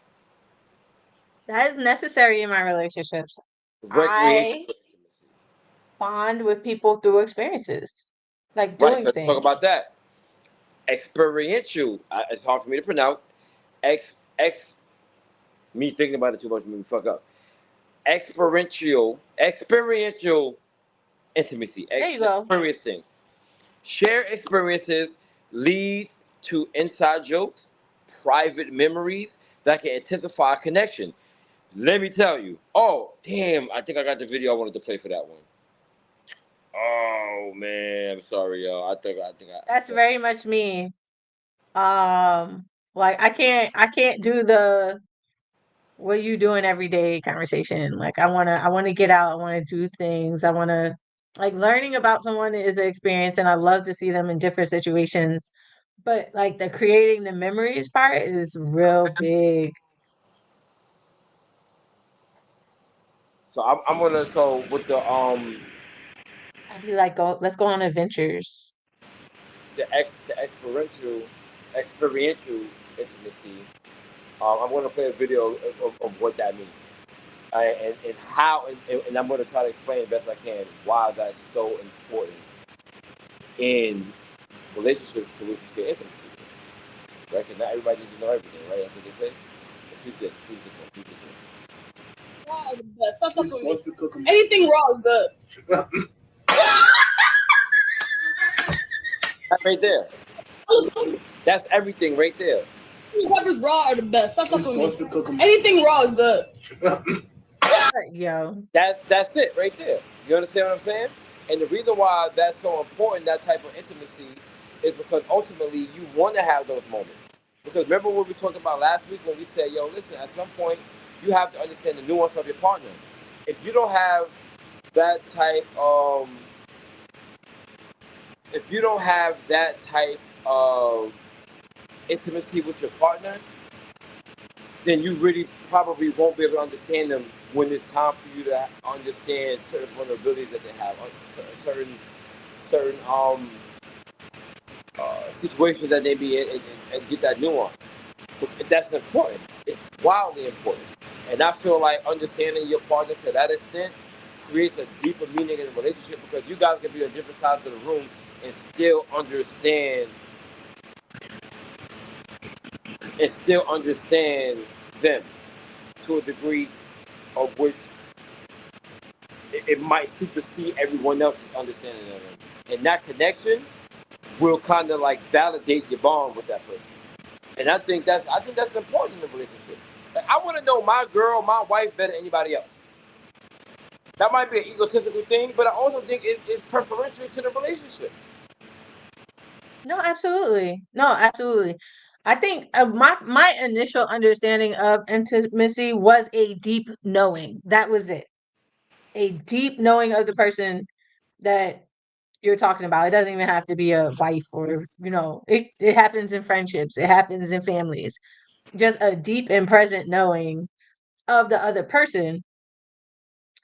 that is necessary in my relationships. Recreational I intimacy. bond with people through experiences, like Right, doing so let's talk things. about that. Experiential, it's hard for me to pronounce. Ex, me thinking about it too much made me fuck up. Experiential intimacy. There you To go. experience things. Shared experiences lead to inside jokes, private memories that can intensify connection. Let me tell you. Oh, damn, I think I got the video I wanted to play for that one. Oh man, I'm sorry, y'all. I'm That's sorry. very much me. Like I can't do the what you doing every day conversation. Like I wanna get out, I wanna do things, I wanna like learning about someone is an experience and I love to see them in different situations. But like the creating the memories part is real big. So I'm gonna so with I'd be like, go let's go on adventures. the experiential intimacy. I'm gonna play a video of what that means. And how and I'm gonna try to explain as best I can why that's so important in relationships to which you share intimacy. Right? Because not everybody needs to know everything, right? That's what they say. But keep this one, keep this one. Raw are the best. Stop fucking with me. Anything raw is good. That right there. That's everything right there. Peppers raw are the best. Stop fucking with me. Anything raw is good. Yo. That's it right there. You understand what I'm saying? And the reason why that's so important, that type of intimacy, is because ultimately you want to have those moments. Because remember what we talked about last week when we said, yo, listen, at some point you have to understand the nuance of your partner. If you don't have that type if you don't have that type of intimacy with your partner, then you really probably won't be able to understand them when it's time for you to understand certain vulnerabilities that they have, certain situations that they be in, and get that nuance. But that's important. It's wildly important. And I feel like understanding your partner to that extent creates a deeper meaning in the relationship because you guys can be on different sides of the room and still understand them to a degree of which it might supersede everyone else's understanding of them. And that connection will kind of like validate your bond with that person. And I think that's important in a relationship. Like, I want to know my girl, my wife better than anybody else. That might be an egotistical thing, but I also think it's preferential to the relationship. No, absolutely. No, absolutely. I think my initial understanding of intimacy was a deep knowing. That was it. A deep knowing of the person that you're talking about. It doesn't even have to be a wife or, it happens in friendships, it happens in families. Just a deep and present knowing of the other person.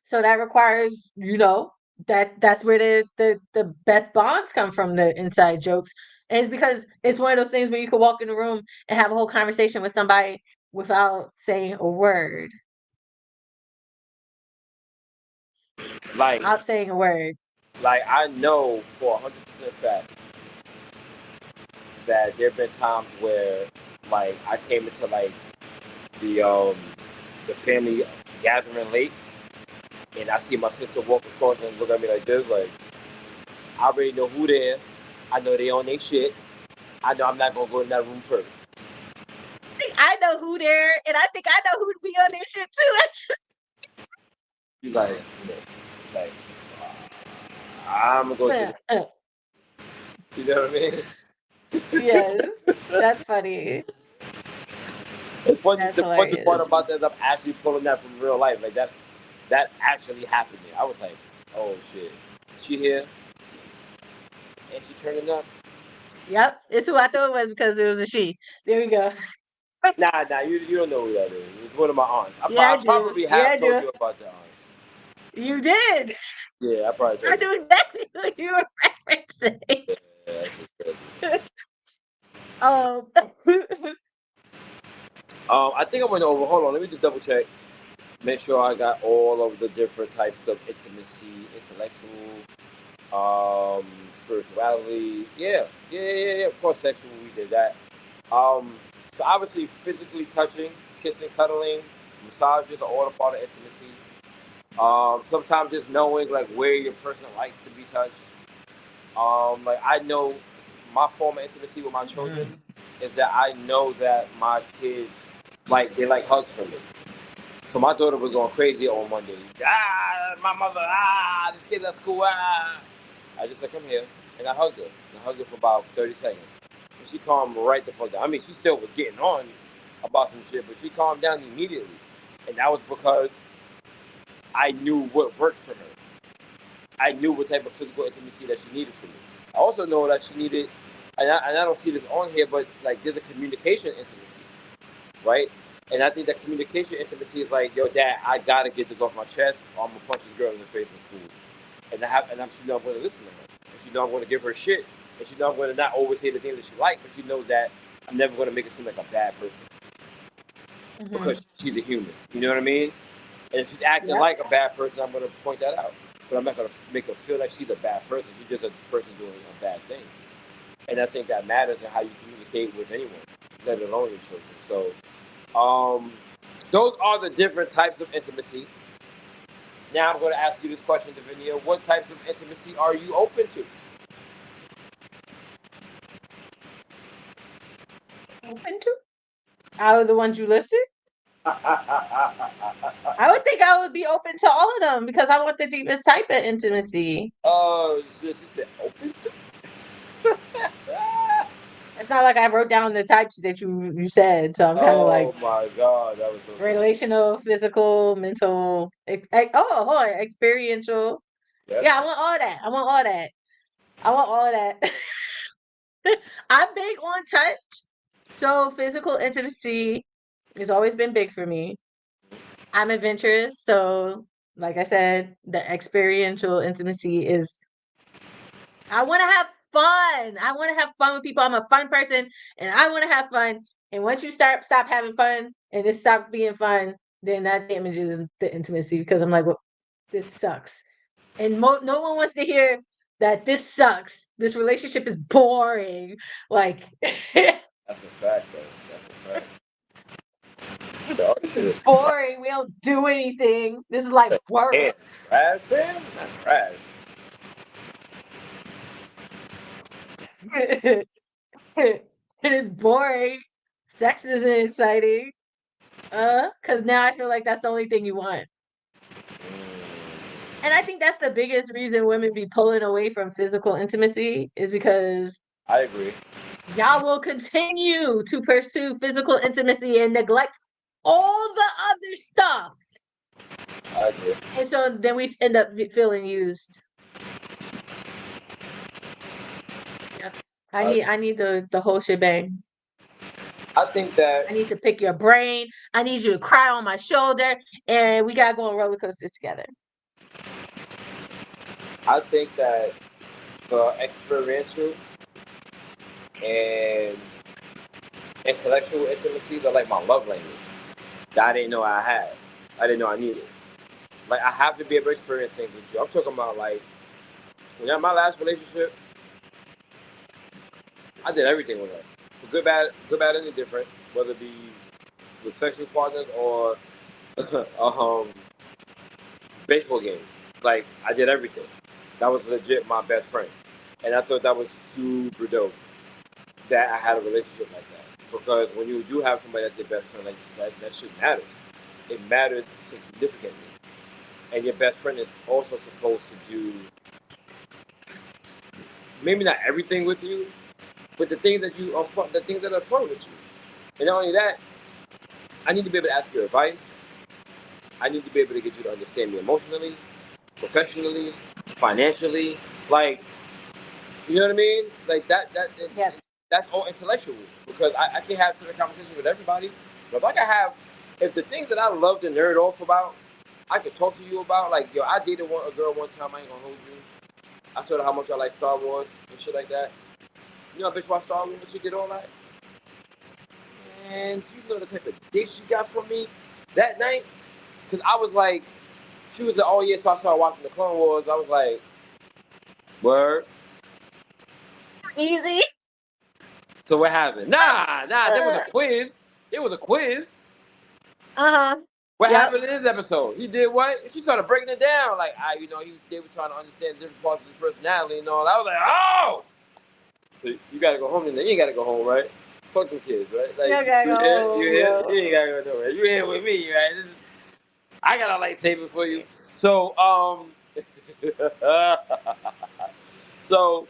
So that requires, that's where the best bonds come from, the inside jokes. And it's because it's one of those things where you could walk in the room and have a whole conversation with somebody without saying a word. Like, Without saying a word. I know for 100% fact that there have been times where, like, I came into like the family gathering late, and I see my sister walk across and look at me like this, like, I already know who they are. I know they on their shit. I know I'm not gonna go in that room first. I think I know who there, and I think I know who to be on their shit too. You like, like, I'm gonna go to the, you know what I mean? Yes, that's funny. It's funny. That's The funny part hilarious. about that is I'm actually pulling that from real life. Like that actually happened. I was like, oh shit, she here and she turning up. Yep, it's who I thought it was because it was a she. There we go. Nah, you don't know who that is. It's one of my aunts. Yeah, I I do. probably Yeah, I have told do. you about that aunt. You did. Yeah, I probably I told you. knew exactly who you were referencing. Yeah, that's just crazy. Um, I think I went over. Hold on, let me just double check. Make sure I got all of the different types of intimacy, intellectual, spirituality. Yeah. Of course, sexual. We did that. So obviously, physically touching, kissing, cuddling, massages are all a part of intimacy. Sometimes just knowing like where your person likes to be touched. Like I know my form of intimacy with my children is that I know that my kids they like hugs from me. So my daughter was going crazy on Monday. My mother, this kid's at school, I just like, come here, and I hugged her. And I hugged her for about 30 seconds. And she calmed right the fuck down. I mean, she still was getting on about some shit, but she calmed down immediately. And that was because I knew what worked for her. I knew what type of physical intimacy that she needed from me. I also know that she needed, and I don't see this on here, but like there's a communication intimacy, right? And I think that communication intimacy is like, yo, dad, I gotta get this off my chest, or I'm gonna punch this girl in the face in school. And she know I'm gonna listen to her, and she know I'm gonna give her shit, and she know I'm gonna not always say the things that she likes, but she knows that I'm never gonna make her seem like a bad person because she's a human. You know what I mean? And if she's acting like a bad person, I'm gonna point that out. But I'm not gonna make her feel like she's a bad person. She's just a person doing a bad thing. And I think that matters in how you communicate with anyone, let alone your children. So those are the different types of intimacy. Now I'm going to ask you this question, Davinia. What types of intimacy are you open to? open to? Out of the ones you listed? I would think I would be open to all of them because I want the deepest type of intimacy. She said open to? It's not like I wrote down the types that you said, so I'm kind of like, oh my God, that was so funny. relational, physical, mental. Hold on, experiential. Yep. Yeah, I want all that. I want all that. I want all of that. I'm big on touch, so physical intimacy has always been big for me. I'm adventurous, so like I said, the experiential intimacy is. I want to have fun. I want to have fun with people. I'm a fun person, and I want to have fun. And once you stop having fun, and it stops being fun, then that damages the intimacy because I'm like, well, this sucks, and no one wants to hear that this sucks. This relationship is boring. Like, That's a fact, though. That's a fact. this is boring. We don't do anything. This is like work. Damn, trash, Sam? That's trash. It is boring. Sex isn't exciting. Because now I feel like that's the only thing you want. And I think that's the biggest reason women be pulling away from physical intimacy is because I agree. y'all will continue to pursue physical intimacy and neglect all the other stuff. I agree. And so then we end up feeling used. Yep. I need the whole shebang. I think that I need to pick your brain. I need you to cry on my shoulder, and we gotta go on roller coasters together. I think that the experiential and intellectual intimacy, they're like my love language that I didn't know I had. I didn't know I needed. Like, I have to be able to experience things with you. I'm talking about, like, when you're in my last relationship, I did everything with her. For good, bad, and indifferent, whether it be with sexual partners or baseball games. Like, I did everything. That was legit my best friend. And I thought that was super dope that I had a relationship like that. Because when you do have somebody that's your best friend, like that shit matters. It matters significantly. And your best friend is also supposed to do maybe not everything with you, but the things that you are fun, the things that are fun with you. And not only that, I need to be able to ask your advice. I need to be able to get you to understand me emotionally, professionally, financially. Like, you know what I mean? Like Yes. that's all intellectual because I can't have certain conversations with everybody. But if the things that I love to nerd off about, I could talk to you about. Like, yo, I dated a girl one time. I ain't gonna hold you. I told her how much I like Star Wars and shit like that. You know, bitch, watch Star Wars. She did all that. And you know the type of dick she got from me that night? Because I was like, she was like, oh yeah, so I started watching the Clone Wars. I was like, word. Easy. So what happened? Nah, there was a quiz. There was a quiz. What Yep. happened in this episode? He did what? She started breaking it down. Like, they were trying to understand different parts of his personality and all. I was like, oh! So you gotta go home today. You ain't gotta go home, right? Fuck them kids, right? Like, You gotta go home, you here? yo. You ain't gotta go nowhere. You here with me, right? I got a lightsaber for you. So, so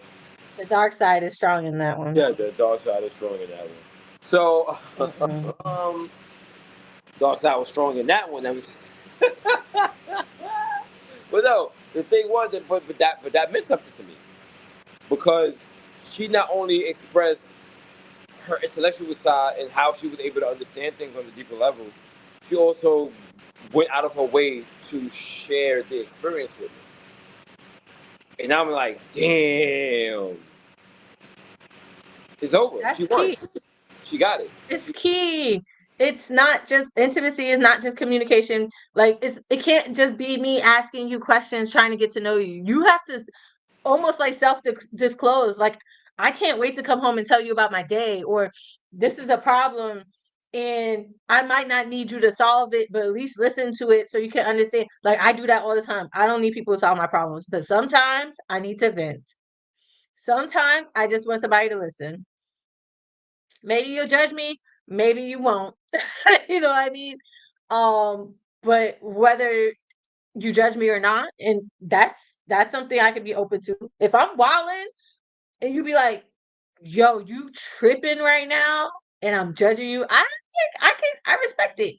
The dark side is strong in that one. yeah, the dark side is strong in that one. So, dark side was strong in that one. That was, but no, the thing was that, but that meant something to me because she not only expressed her intellectual side and how she was able to understand things on a deeper level, she also went out of her way to share the experience with me. And I'm like, damn. It's over. That's She won. key. She got it. It's key. It's not just intimacy is not just communication. Like it can't just be me asking you questions trying to get to know you. You have to almost like self-disclose. Like, I can't wait to come home and tell you about my day, or this is a problem and I might not need you to solve it, but at least listen to it so you can understand. Like, I do that all the time. I don't need people to solve my problems, but sometimes I need to vent. Sometimes I just want somebody to listen. Maybe you'll judge me, maybe you won't. You know what I mean? But whether you judge me or not, and that's something I could be open to. If I'm wilding and you be like, yo, you tripping right now, and I'm judging you, I think I respect it.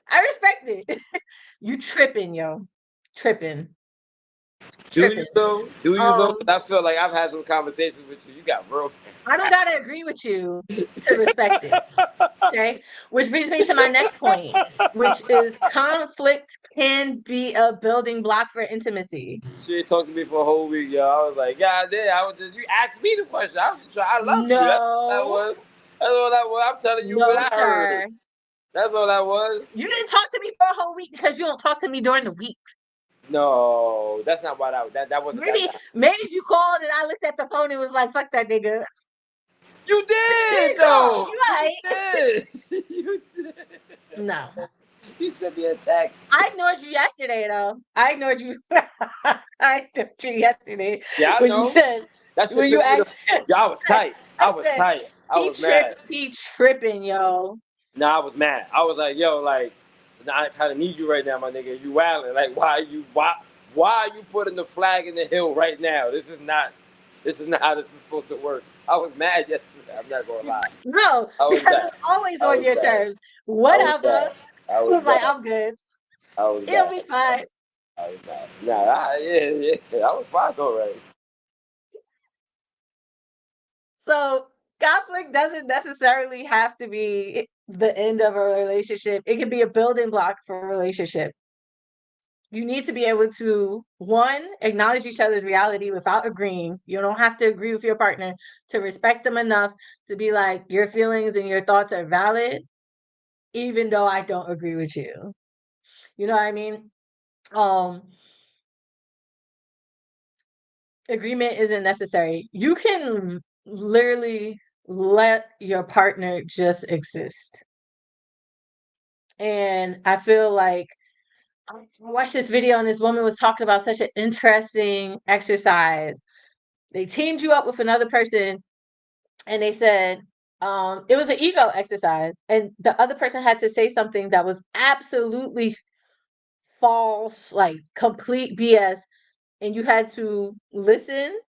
I respect it. You tripping, yo. Tripping. Do Tripping. you though? Do you though? 'Cause I feel like I've had some conversations with you. You got real. I don't gotta agree with you to respect it. Okay. Which brings me to my next point, which is conflict can be a building block for intimacy. She ain't talked to me for a whole week, yo. I was like, God damn, you asked me the question. I was just trying, I love you. That's all that No, was. That's all that was. I'm telling you what no, I heard. sir. That's all that was. You didn't talk to me for a whole week because you don't talk to me during the week. No, that's not why that wasn't Maybe you called and I looked at the phone and was like, fuck that nigga. You did, No, though. you right. did. You did. No. You sent me a text. I ignored you yesterday, though. I ignored you. I ignored you yesterday. Yeah, I when know. you said, That's when you asked, Yeah, I was tight. I was said, tight. I was mad. he tripping, yo. Nah, I was mad. I was like, yo, like, I kind of need you right now, my nigga. You wilding. Like, why are you putting the flag in the hill right now? This is not how this is supposed to work. I was mad yesterday. I'm not gonna lie. No, because it's always on your terms. Whatever. I was like, I'm good. It'll be fine. I was mad. Nah, yeah. I was fine already. So conflict doesn't necessarily have to be the end of a relationship. It can be a building block for a relationship. You need to be able to, one, acknowledge each other's reality without agreeing. You don't have to agree with your partner, to respect them enough to be like, your feelings and your thoughts are valid, even though I don't agree with you. You know what I mean? Agreement isn't necessary. You can literally let your partner just exist. And I feel like I watched this video and this woman was talking about such an interesting exercise. They teamed you up with another person and they said it was an ego exercise, and the other person had to say something that was absolutely false, like complete BS, and you had to listen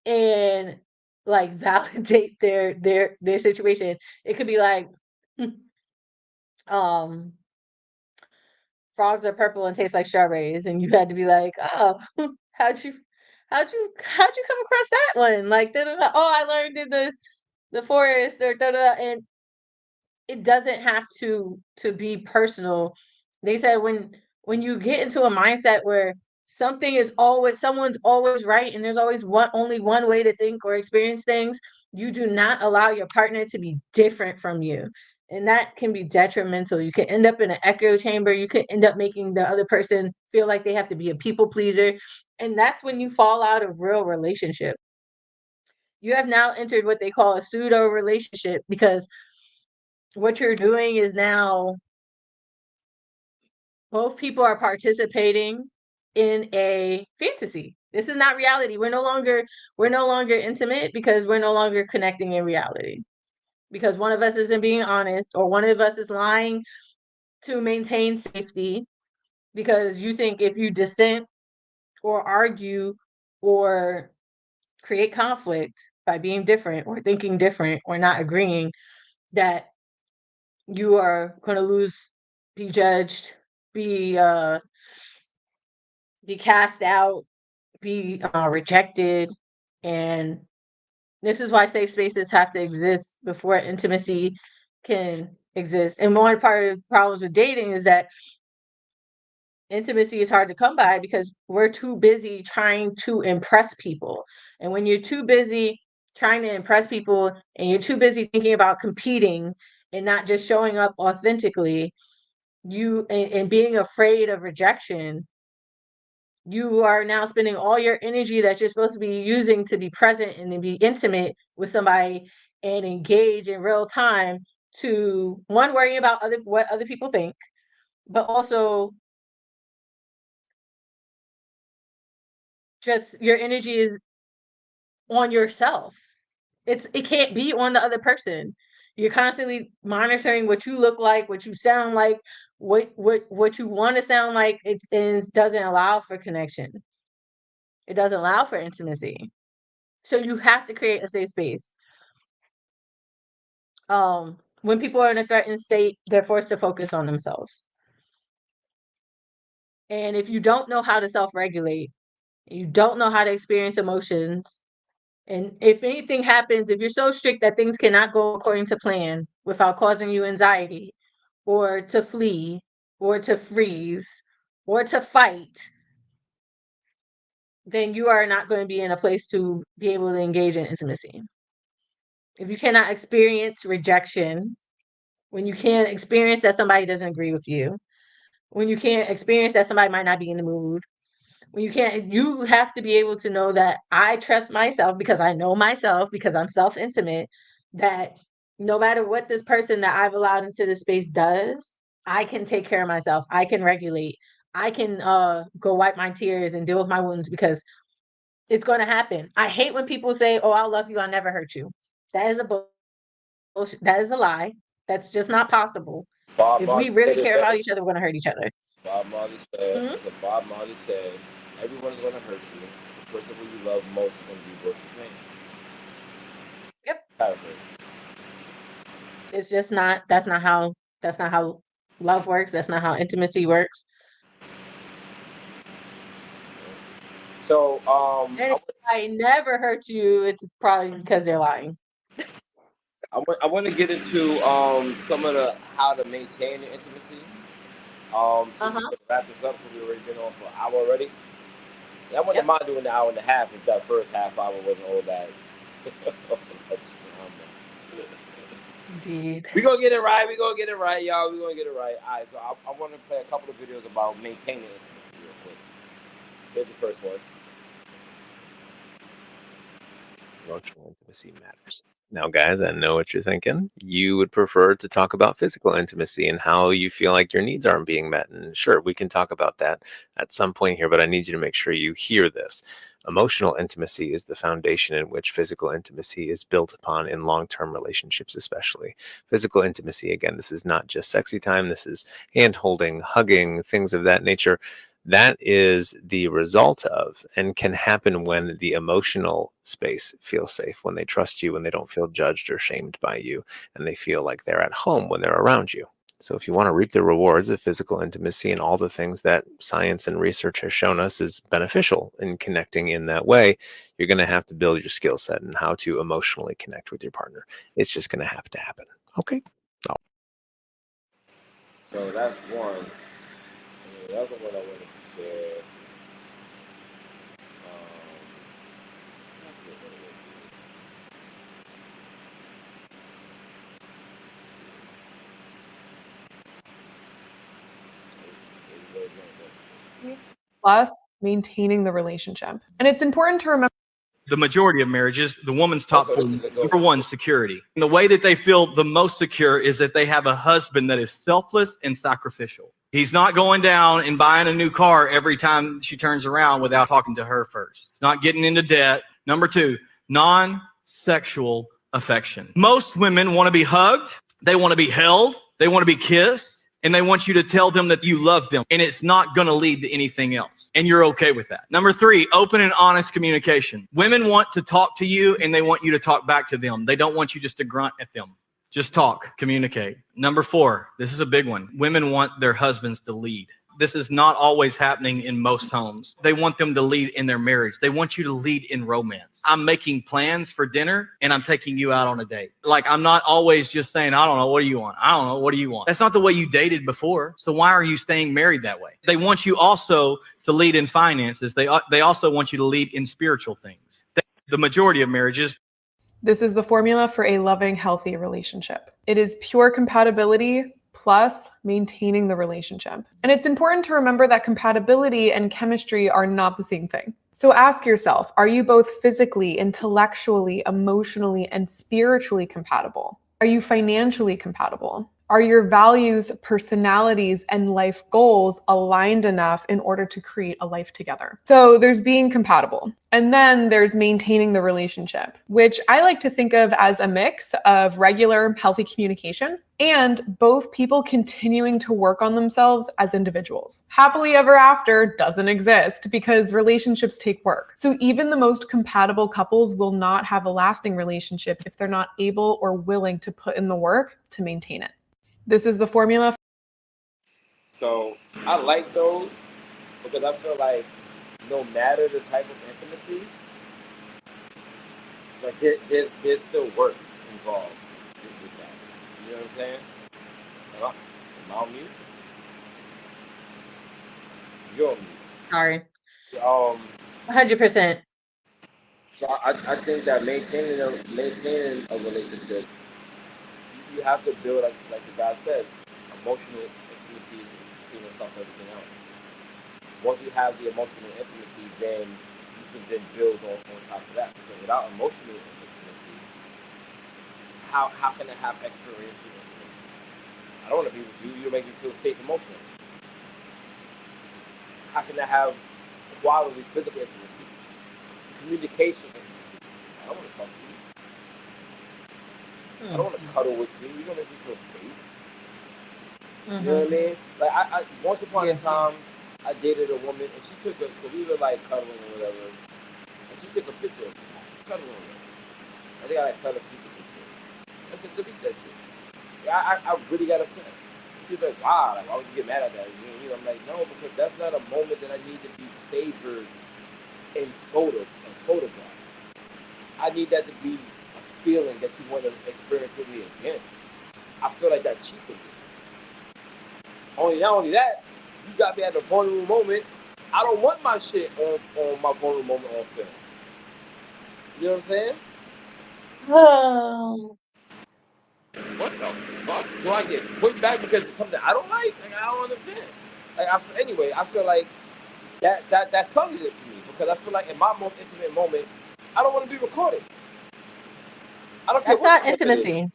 and like validate their situation. It could be like um frogs are purple and taste like strawberries, and you had to be like, oh, how'd you come across that one? Like, da, da, da. Oh, I learned in the forest, or da, da, da. And it doesn't have to be personal. They said when you get into a mindset where someone's always right and there's always only one way to think or experience things, you do not allow your partner to be different from you. And that can be detrimental. You can end up in an echo chamber. You could end up making the other person feel like they have to be a people pleaser. And that's when you fall out of real relationship. You have now entered what they call a pseudo relationship, because what you're doing is now both people are participating in a fantasy. This is not reality. We're no longer intimate because we're no longer connecting in reality. Because one of us isn't being honest, or one of us is lying to maintain safety, because you think if you dissent or argue or create conflict by being different or thinking different or not agreeing, that you are going to lose, be judged, be cast out, be rejected. And this is why safe spaces have to exist before intimacy can exist. And one part of the problems with dating is that intimacy is hard to come by because we're too busy trying to impress people. And when you're too busy trying to impress people and you're too busy thinking about competing and not just showing up authentically, and being afraid of rejection, you are now spending all your energy that you're supposed to be using to be present and to be intimate with somebody and engage in real time, to one, worrying about what other people think, but also just your energy is on yourself. It can't be on the other person. You're constantly monitoring what you look like, what you sound like, what you want to sound like. It doesn't allow for connection. It doesn't allow for intimacy. So you have to create a safe space. When people are in a threatened state, they're forced to focus on themselves. And if you don't know how to self-regulate, you don't know how to experience emotions, and if anything happens, if you're so strict that things cannot go according to plan without causing you anxiety, or to flee, or to freeze, or to fight, then you are not going to be in a place to be able to engage in intimacy. If you cannot experience rejection, when you can't experience that somebody doesn't agree with you, when you can't experience that somebody might not be in the mood, when you have to be able to know that I trust myself because I know myself, because I'm self-intimate, that no matter what this person that I've allowed into this space does, I can take care of myself. I can regulate. I can go wipe my tears and deal with my wounds, because it's going to happen. I hate when people say, "Oh, I'll love you, I'll never hurt you." That is a bullshit. That is a lie. That's just not possible. Bob If Marley we really said it care about better. each other, we're going to hurt each other. Bob Marley said, Mhm. Bob Marley said, everyone's going to hurt you. The person who you love most is going to be worth the pain. Yep. Paraphrase. It's just not. That's not how love works. That's not how intimacy works. So, And if I never hurt you, it's probably because they're lying. I want to get into some of the how to maintain the intimacy. So Uh-huh. we're gonna wrap this up because we've already been on for an hour already. And I wouldn't Yep. mind doing an hour and a half if that first half hour wasn't all that. Indeed. We're gonna get it right. We're gonna get it right, y'all. We're gonna get it right. All right, so I want to play a couple of videos about maintaining intimacy real quick. Here's the first one. Emotional intimacy matters. Now, guys, I know what you're thinking. You would prefer to talk about physical intimacy and how you feel like your needs aren't being met. And sure, we can talk about that at some point here, but I need you to make sure you hear this. Emotional intimacy is the foundation in which physical intimacy is built upon in long-term relationships, especially. Physical intimacy, again, this is not just sexy time. This is hand-holding, hugging, things of that nature. That is the result of and can happen when the emotional space feels safe, when they trust you, when they don't feel judged or shamed by you, and they feel like they're at home when they're around you. So if you want to reap the rewards of physical intimacy and all the things that science and research has shown us is beneficial in connecting in that way, you're going to have to build your skill set and how to emotionally connect with your partner. It's just going to happen. Okay. So that's one. And the other one I wanted to share. Plus maintaining the relationship. And it's important to remember the majority of marriages, the woman's top four, number one, security. And the way that they feel the most secure is that they have a husband that is selfless and sacrificial. He's not going down and buying a new car every time she turns around without talking to her first. He's not getting into debt. Number two, non-sexual affection. Most women want to be hugged. They want to be held. They want to be kissed. And they want you to tell them that you love them. And it's not going to lead to anything else. And you're okay with that. Number three, open and honest communication. Women want to talk to you and they want you to talk back to them. They don't want you just to grunt at them. Just talk, communicate. Number four, this is a big one. Women want their husbands to lead. This is not always happening in most homes. They want them to lead in their marriage. They want you to lead in romance. I'm making plans for dinner and I'm taking you out on a date. Like, I'm not always just saying, I don't know, what do you want? I don't know, what do you want? That's not the way you dated before. So why are you staying married that way? They want you also to lead in finances. They also want you to lead in spiritual things. The majority of marriages. this is the formula for a loving, healthy relationship. It is pure compatibility plus maintaining the relationship. And it's important to remember that compatibility and chemistry are not the same thing. So ask yourself, are you both physically, intellectually, emotionally, and spiritually compatible? Are you financially compatible? Are your values, personalities, and life goals aligned enough in order to create a life together? So there's being compatible. And then there's maintaining the relationship, which I like to think of as a mix of regular, healthy communication and both people continuing to work on themselves as individuals. Happily ever after doesn't exist because relationships take work. So even the most compatible couples will not have a lasting relationship if they're not able or willing to put in the work to maintain it. This is the formula. So I like those because I feel like no matter the type of intimacy, like there's still work involved with that. You know what I'm saying? Am I on mute? You're on mute. Sorry. 100%. So I think that maintaining a relationship, you have to build, like the guy said, emotional intimacy between and stuff, everything else. Once you have the emotional intimacy, then you can then build on top of that. Because without emotional intimacy, how can I have experiential intimacy? I don't want to be with you. You make me feel safe emotionally. How can I have quality physical intimacy? Communication intimacy. I don't want to talk to you. I don't want to cuddle with you. You don't make me feel safe. You know what I mean? Like I once upon a time, I dated a woman and she took so we were like cuddling or whatever, and she took a picture of me cuddling with her. I think I like fell asleep or some shit. I said, delete that shit. Yeah, I really got upset. She's like, wow, like why would you get mad at that? You know, I'm like, no, because that's not a moment that I need to be savored in photograph. I need that to be a feeling that you want to experience with me again. I feel like that cheapens it. Not only that, you got me at a vulnerable moment. I don't want my shit on my vulnerable moment on film. You know what I'm saying? Oh, What the fuck? Do I get put back because it's something I don't like? Like, I don't understand. Like, anyway, I feel like that's something to me because I feel like in my most intimate moment, I don't want to be recorded. I don't care that's what not the moment is. intimacy.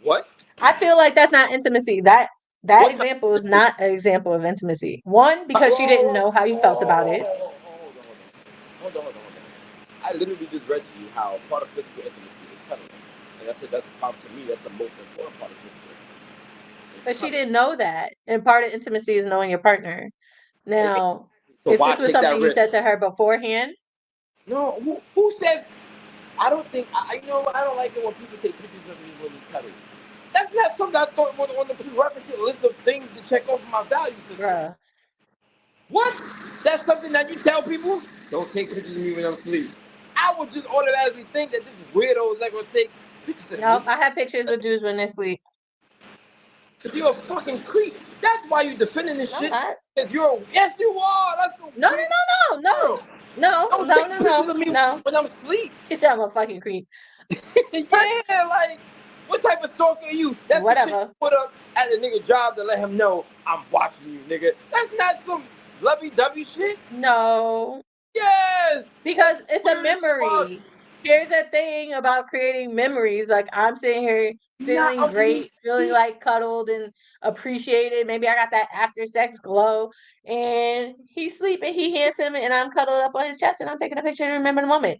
What? I feel like that's not intimacy. That What example is not an example of intimacy. One, because she didn't know how you felt about it. Hold on. I literally just read to you how part of physical intimacy is cuddling. And I said that's to me, that's the most important part of physical intimacy. But she didn't know that. And part of intimacy is knowing your partner. Now, So if why this was take that something you risk? said to her beforehand, No, who said? I don't think I don't like it when people take pictures of me when we cuddle. That's not something I thought was on the prerequisite list of things to check off my value system. bruh. What? That's something that you tell people? Don't take pictures of me when I'm asleep. I would just automatically think that this weirdo is not gonna take pictures of Nope, me. I have pictures with dudes when they sleep. Cause you're a fucking creep. That's why you defending this No, shit. not. Cause yes you are. That's the No, weird no. Don't take pictures of me no. when I'm asleep. He said I'm a fucking creep. Yeah, like what type of stalker are you? That's the shit Whatever. you put up at the nigga job to let him know I'm watching you, nigga. That's not some lovey-dovey shit. No. Yes. Because That's it's a weird as fuck. memory. Here's a thing about creating memories. Like I'm sitting here feeling great, feeling like cuddled and appreciated. Maybe I got that after sex glow. And he's sleeping, he handsome, and I'm cuddled up on his chest and I'm taking a picture to remember the moment.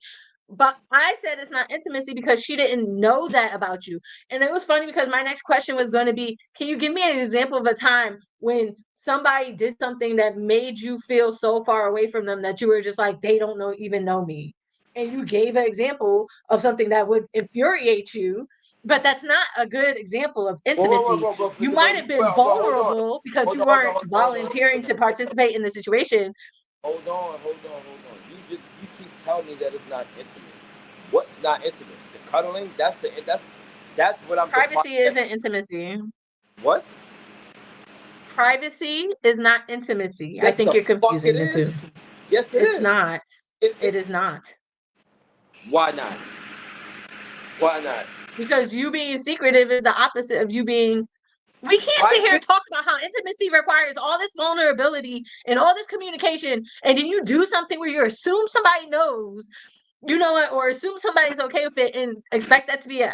But I said it's not intimacy because she didn't know that about you. And it was funny because my next question was going to be, can you give me an example of a time when somebody did something that made you feel so far away from them that you were just like, they don't even know me? And you gave an example of something that would infuriate you, but that's not a good example of intimacy. You might have been vulnerable because you weren't volunteering to participate in the situation. Hold on. You keep telling me that it's not intimate. What's not intimate? The cuddling? That's what I'm Privacy defining. isn't intimacy. What? Privacy is not intimacy. Yes, I think the you're fuck confusing it the is. two. Yes, It's not. It is not. Why not? Why not? Because you being secretive is the opposite of you being. We can't sit here and talk about how intimacy requires all this vulnerability and all this communication, and then you do something where you assume somebody knows, you know what, or assume somebody's okay with it and expect that to be a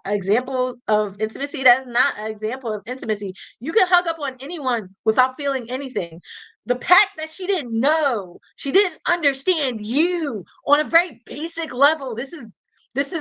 example of intimacy. That's not an example of intimacy. You can hug up on anyone without feeling anything. The fact that she didn't know, she didn't understand you on a very basic level. This is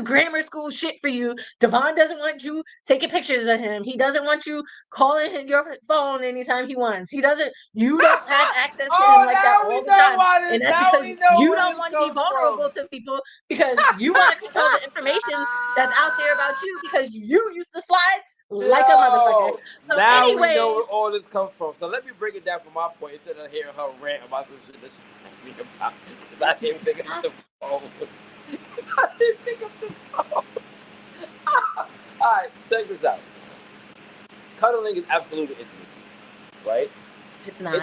grammar school shit for you. Devon doesn't want you taking pictures of him. He doesn't want you calling your phone anytime he wants. You don't have access to him like that all the time. And that's because you don't want to be vulnerable to people because you want to control the information that's out there about you because you used to slide like a motherfucker. So now anyway, we know where all this comes from. So let me break it down from my point instead of hearing her rant about some shit that she me about. I didn't pick up the phone. Alright, check this out. Cuddling is absolute intimacy, right? It's not. My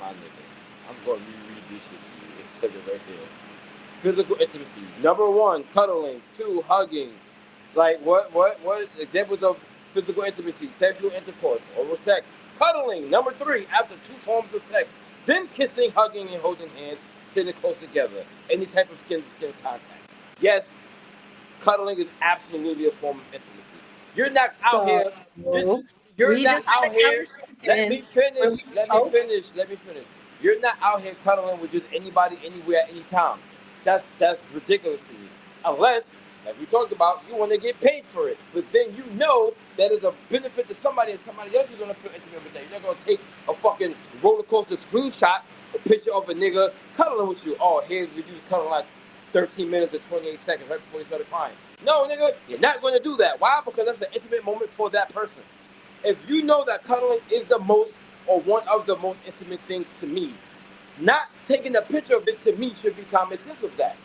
nigga, I'm going to reread this shit to you. It says it right there. Physical intimacy. Number 1, cuddling. 2, hugging. Like what examples of physical intimacy? Sexual intercourse, oral sex. Cuddling. Number 3, after 2 forms of sex. Then kissing, hugging, and holding hands, sitting close together. Any type of skin-to-skin contact. Yes, cuddling is absolutely a form of intimacy. You're not out here. You're not out here. Let me finish. You're not out here cuddling with just anybody, anywhere, at any time. That's ridiculous to me. Unless, like we talked about, you want to get paid for it. But then you know that is a benefit to somebody, and somebody else is gonna feel intimate with that. You're not gonna take a fucking roller coaster screenshot, a picture of a nigga cuddling with you. Oh, here's you cuddling like 13 minutes and 28 seconds right before you started crying. No, nigga, you're not going to do that. Why? Because that's an intimate moment for that person. If you know that cuddling is the most or one of the most intimate things to me, not taking a picture of it to me should be common sense of that.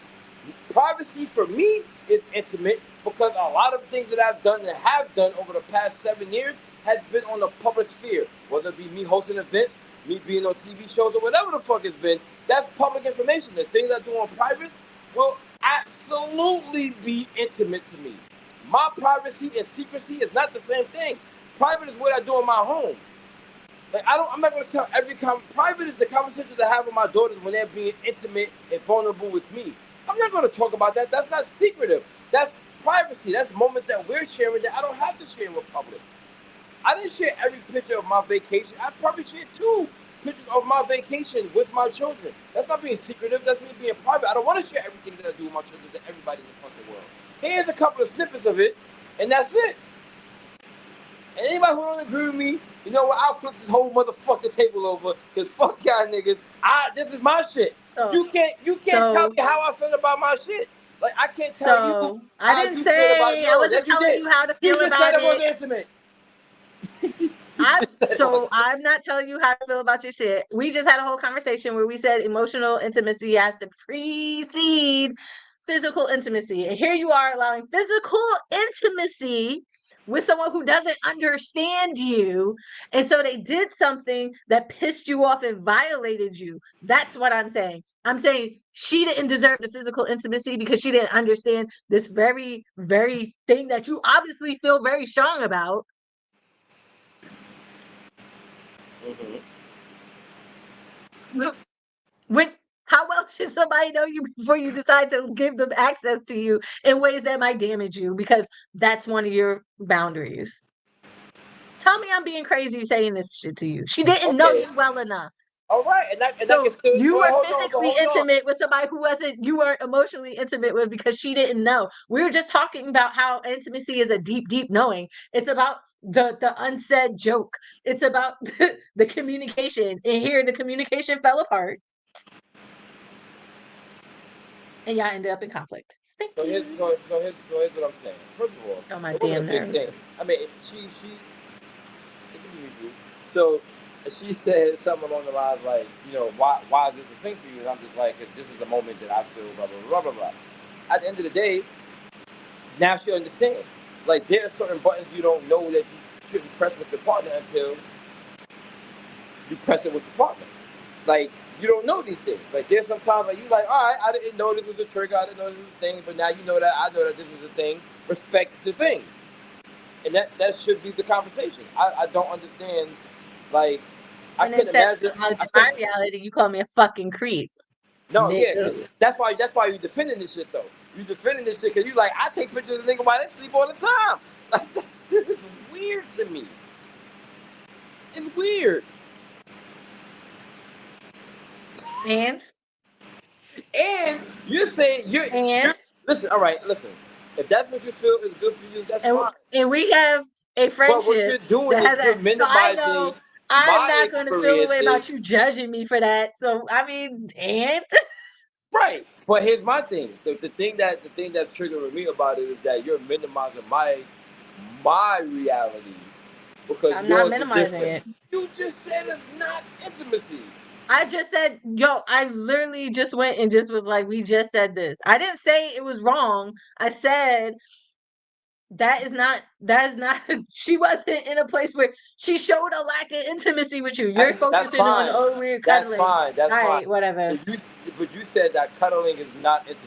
Privacy for me is intimate because a lot of things that I've done and have done over the past 7 years has been on the public sphere, whether it be me hosting events, me being on TV shows or whatever the fuck it's been, that's public information. The things I do on private will absolutely be intimate to me. My privacy and secrecy is not the same thing. Private is what I do in my home. Like I'm not gonna tell every private is the conversations I have with my daughters when they're being intimate and vulnerable with me. I'm not gonna talk about that. That's not secretive. That's privacy. That's moments that we're sharing that I don't have to share with public. I didn't share every picture of my vacation. I probably shared 2 pictures of my vacation with my children. That's not being secretive. That's me being private. I don't want to share everything that I do with my children to everybody in the fucking world. Here's a couple of snippets of it, and that's it. And anybody who don't agree with me, you know what? I'll flip this whole motherfucking table over because fuck y'all niggas. This is my shit. So you can't tell me how I feel about my shit. Like I can't tell you. I didn't say I wasn't telling you how to feel You just about said it it. was intimate. I'm not telling you how to feel about your shit. We just had a whole conversation where we said emotional intimacy has to precede physical intimacy. And here you are allowing physical intimacy with someone who doesn't understand you. And so they did something that pissed you off and violated you. That's what I'm saying. I'm saying she didn't deserve the physical intimacy because she didn't understand this very, very thing that you obviously feel very strong about. How well should somebody know you before you decide to give them access to you in ways that might damage you? Because that's one of your boundaries. Tell me I'm being crazy saying this shit to you. She didn't know you well enough. All right, and I So can still you were hold physically on. intimate with somebody who you weren't emotionally intimate with because she didn't know. We were just talking about how intimacy is a deep, deep knowing. It's about the unsaid joke. It's about the communication. And here the communication fell apart. And y'all ended up in conflict. So here's what I'm saying. First of all, Oh my it wasn't damn a big nerves. thing. I mean, she so she said something along the lines like, you know, why is this a thing for you? And I'm just like, 'cause this is the moment that I feel blah blah blah blah blah. At the end of the day, now she understands. Like there are certain buttons you don't know that you shouldn't press with your partner until you press it with your partner. Like you don't know these things. Like there's sometimes like you like, all right, I didn't know this was a trigger, I didn't know this was a thing, but now you know that I know that this was a thing. Respect the thing. And that should be the conversation. I don't understand, like, I couldn't imagine. In my reality, you call me a fucking creep. No, yeah, that's why you defending this shit though. You defending this shit because you like, I take pictures of niggas while they sleep all the time. Like that shit is weird to me. It's weird. And you're saying you're listen. All right, listen. If that's what you feel is good for you, that's fine. And we have a friendship. But what you're doing is you're minimizing. So I'm not going to feel the way about you judging me for that. So I mean, and right. But here's my thing. The thing that's triggering me about it is that you're minimizing my reality because I'm not minimizing it. You just said it's not intimacy. I just said, I literally just went and just was like, we just said this. I didn't say it was wrong. I said that is not, she wasn't in a place where she showed a lack of intimacy with you. You're focusing on, we're cuddling. That's fine. Right, whatever. But you said that cuddling is not intimacy.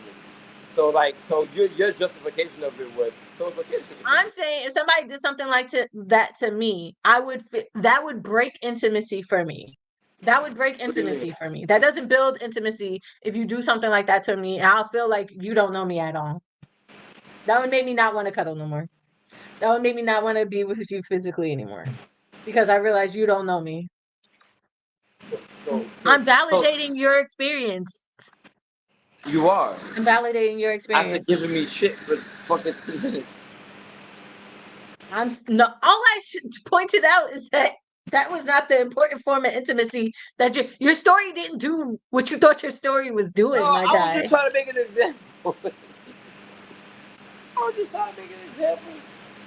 So your justification of it was, I'm saying if somebody did something like that to me, that would break intimacy for me. That would break intimacy for me. That doesn't build intimacy if you do something like that to me. I'll feel like you don't know me at all. That would make me not want to cuddle no more. That would make me not want to be with you physically anymore. Because I realize you don't know me. I'm validating your experience. You are. I'm validating your experience. After giving me shit for fucking 2 minutes. All I pointed out is that was not the important form of intimacy. That your story didn't do what you thought your story was doing, my guy. I was just trying to make an example.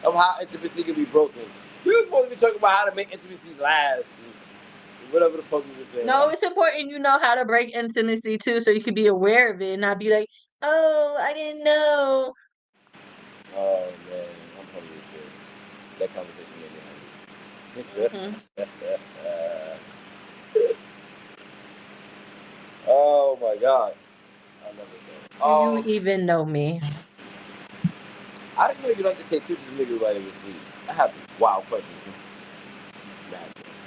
Of how intimacy can be broken. We were supposed to be talking about how to make intimacy last. Whatever the fuck you were saying. No, it's important you know how to break intimacy too, so you can be aware of it and not be like, oh, I didn't know. Oh man, I'm hungry too. That conversation made me hungry. God. I never know. Do you even know me? I didn't know you like to take pictures of niggas while they were asleep. I have wild questions. Mad questions.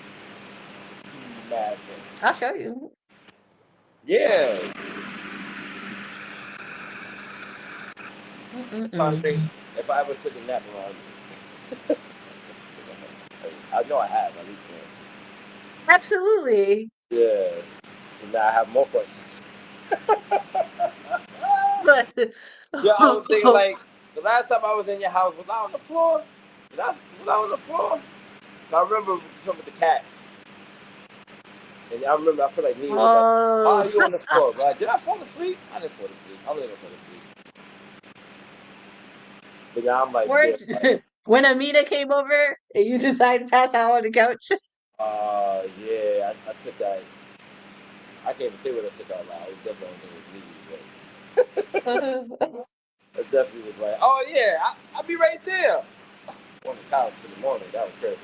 Mad questions. I'll show you. Yeah. I'm trying to think if I ever took a nap around you. I know I have, at least once. Absolutely. Yeah. So now I have more questions. But Yeah, I was thinking like the last time I was in your house, was I on the floor? Was I on the floor? I remember something with the cat. And I remember I feel like Nene was like, why are you on the floor? Like, did I fall asleep? I didn't fall asleep. I really didn't fall asleep. But now I'm like, like when Amina came over and you decided to pass out on the couch. Yeah, I took that. I can't even say what I took out loud. It definitely was Nene, but it definitely was like, oh yeah, I'll be right there. On the couch in the morning. That was crazy.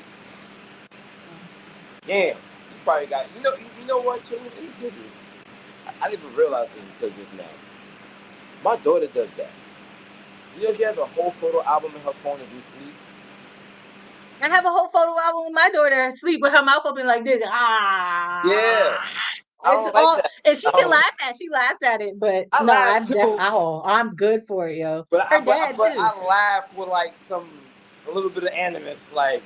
Damn, you probably got, you know what, too? Let me say this. I didn't even realize this until just now. My daughter does that. You know, she has a whole photo album in her phone as we sleep. I have a whole photo album with my daughter asleep with her mouth open like this. Ah. Yeah. I It's don't all, like that. and she can laugh at. She laughs at it, but I no, laugh too. I'm good for it, yo. But Her dad too. I laugh with like a little bit of animus, like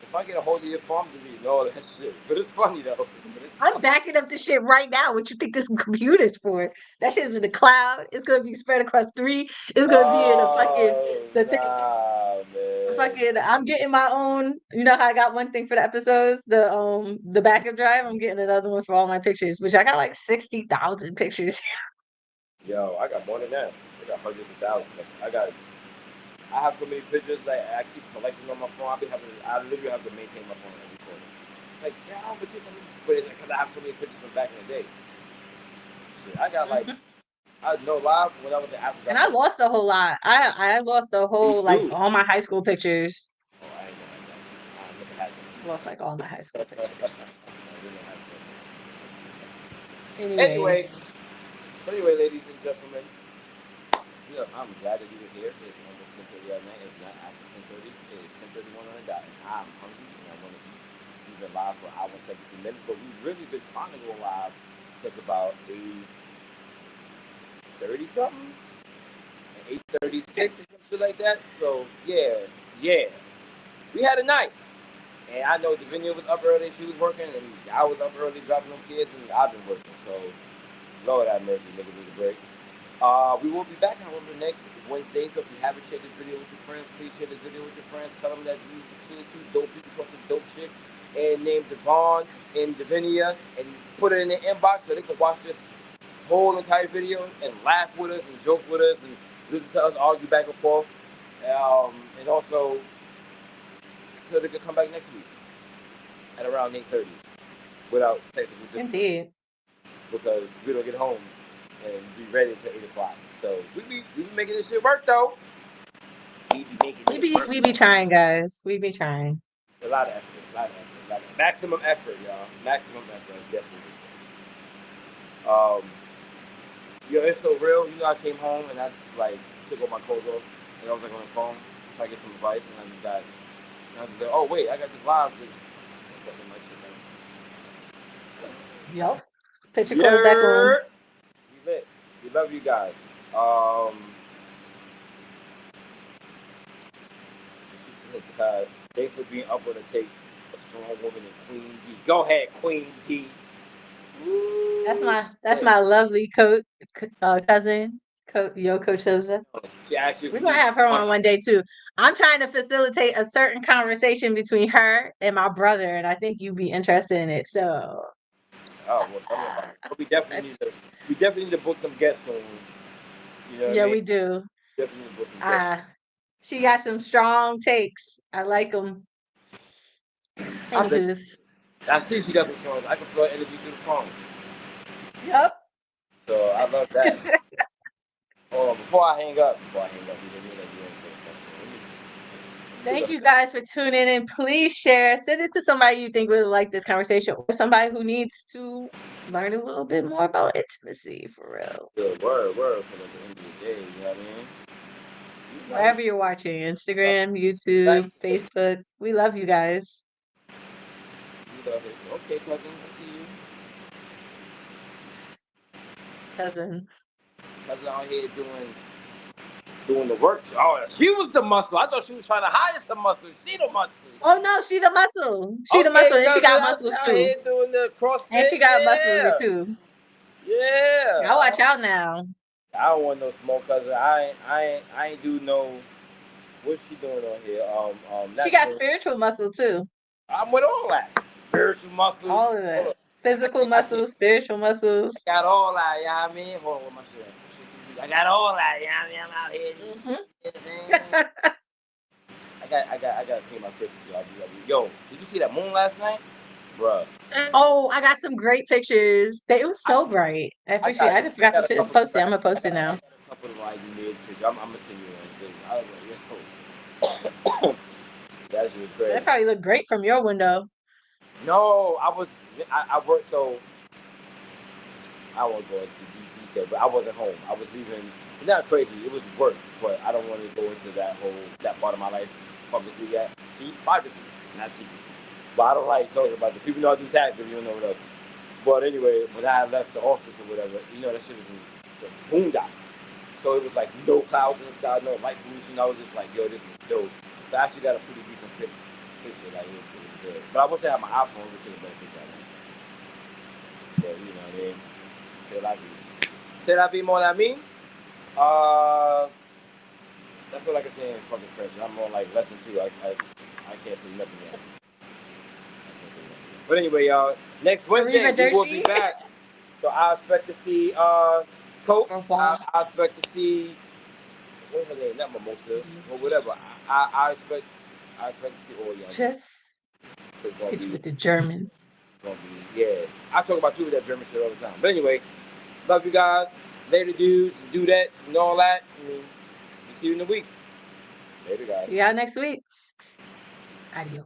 if I get a hold of your phone, I'm deleting all that shit. But it's funny though. I'm backing up the shit right now. What you think this computer's for? That shit's in the cloud. It's gonna be spread across 3. It's gonna be in a fucking man. fucking. I'm getting my own. You know how I got one thing for the episodes, the backup drive. I'm getting another one for all my pictures, which I got like 60,000 pictures. Yo, I got more than that. I got hundreds of thousands. I have so many pictures that I keep collecting on my phone. I literally have to maintain my phone every quarter. Like, yeah, I don't take them, but it's because I have so many pictures from back in the day. Shit, I got like, I know live when I was in Africa. And I lost a whole lot. I lost a whole like all my high school pictures. Oh, I ain't know that. I never had them. Lost like all my high school pictures. Anyway, ladies and gentlemen, yeah, I'm glad that you were here. It's almost 10:30 at night. It's not after 10:30. It is 10:31 on the dot. I'm hungry and I want to eat. We've been live for an hour and 17 minutes, but we've really been trying to go live since about 8:30 something, 8:36 or something like that. So yeah, we had a night. And I know Davinia was up early, she was working, and I was up early dropping them kids, and I've been working. So, Lord have mercy, niggas need a break. We will be back, however, next Wednesday. So if you haven't shared this video with your friends, please share this video with your friends. Tell them that you've seen 2 dope people talk some dope shit, and name Devon and Davinia, and put it in their inbox so they can watch this whole entire video and laugh with us and joke with us and listen to us argue back and forth. And also, so they could come back next week at around 8:30 without technical difficulty. Indeed. Because we don't get home and be ready until 8 o'clock. So we be making this shit work though. We be trying, guys. We be trying. A lot of effort. Maximum effort, y'all. Maximum effort, definitely. Yo, it's so real. You know, I came home and I just like took all my clothes off and I was like on the phone trying to get some advice, and I just like, oh wait, I got this live. Yep. Put your clothes back on. We lit. We love you guys. Thanks for being up with a take. A strong woman and Queen D. Go ahead, Queen D. Woo. That's my lovely cousin, Yoko Choza. We're gonna have her on one day too. I'm trying to facilitate a certain conversation between her and my brother, and I think you'd be interested in it. So. Oh well, we definitely need to book some guests soon. You know what I mean? We do. Definitely need to book some guests. She got some strong takes. I like them. I see she got some songs. I can flow energy through the phone. Yep. So I love that. Before I hang up, we didn't need to do anything. Let me Thank you guys for tuning in. Please share. Send it to somebody you think would like this conversation, or somebody who needs to learn a little bit more about intimacy for real. Yeah, word. For the end of the day, you know what I mean? Wherever you're watching, Instagram, YouTube, Facebook. We love you guys. Okay, cousin, I see you. Cousin. Cousin out here doing the work. Oh, she was the muscle. I thought she was trying to hire some muscle. She the muscle. Oh no, she the muscle. She the muscle, and she got muscles out too. here doing the CrossFit. And she got muscles too. Yeah. Y'all watch out now. I don't want no smoke, cousin. I ain't do no. What's she doing on here? She got spiritual muscle too. I'm with all that. Spiritual muscles. All of that. Physical muscles, spiritual muscles. I got all that, you know what I mean? Hold on, what am I saying? I got all that, you know what I mean? I'm out here. I got to pay my pictures. Yo, did you see that moon last night? Bruh. Oh, I got some great pictures. It was so bright. I appreciate it. I just forgot to post it. I'm going to post it now. I got a couple of like mid pictures. I'm going to send you one. I was like, yo. That shit was crazy. That probably looked great from your window. No, I worked, so I won't go into detail, but I wasn't home. I was leaving. Not crazy. It was work, but I don't want to go into that part of my life publicly yet. See, privacy, not secrecy. But I don't like talking about the people know I do taxes. You don't know what else. But anyway, when I left the office or whatever, that shit was in the boondocks. So it was like no clouds in the sky, no light pollution. I was just like, yo, this is dope. So I actually got a pretty decent picture. Like, it was good. But I wish I had my iPhone to take a better picture of it. But you know what I mean? C'est la vie, mon ami. That's what I can say in fucking French. I'm on like lesson 2. I can't say nothing yet. But anyway, y'all, next Wednesday we will be back. So I expect to see Coach. I expect to see what's her name? Not Mimosa or whatever. I expect to see all y'all. Just hit you with the German. Yeah. I talk about you with that German shit all the time. But anyway, love you guys. Later, dudes, and do that and all that. We'll see you in a week. Later, guys. See y'all next week. Adios.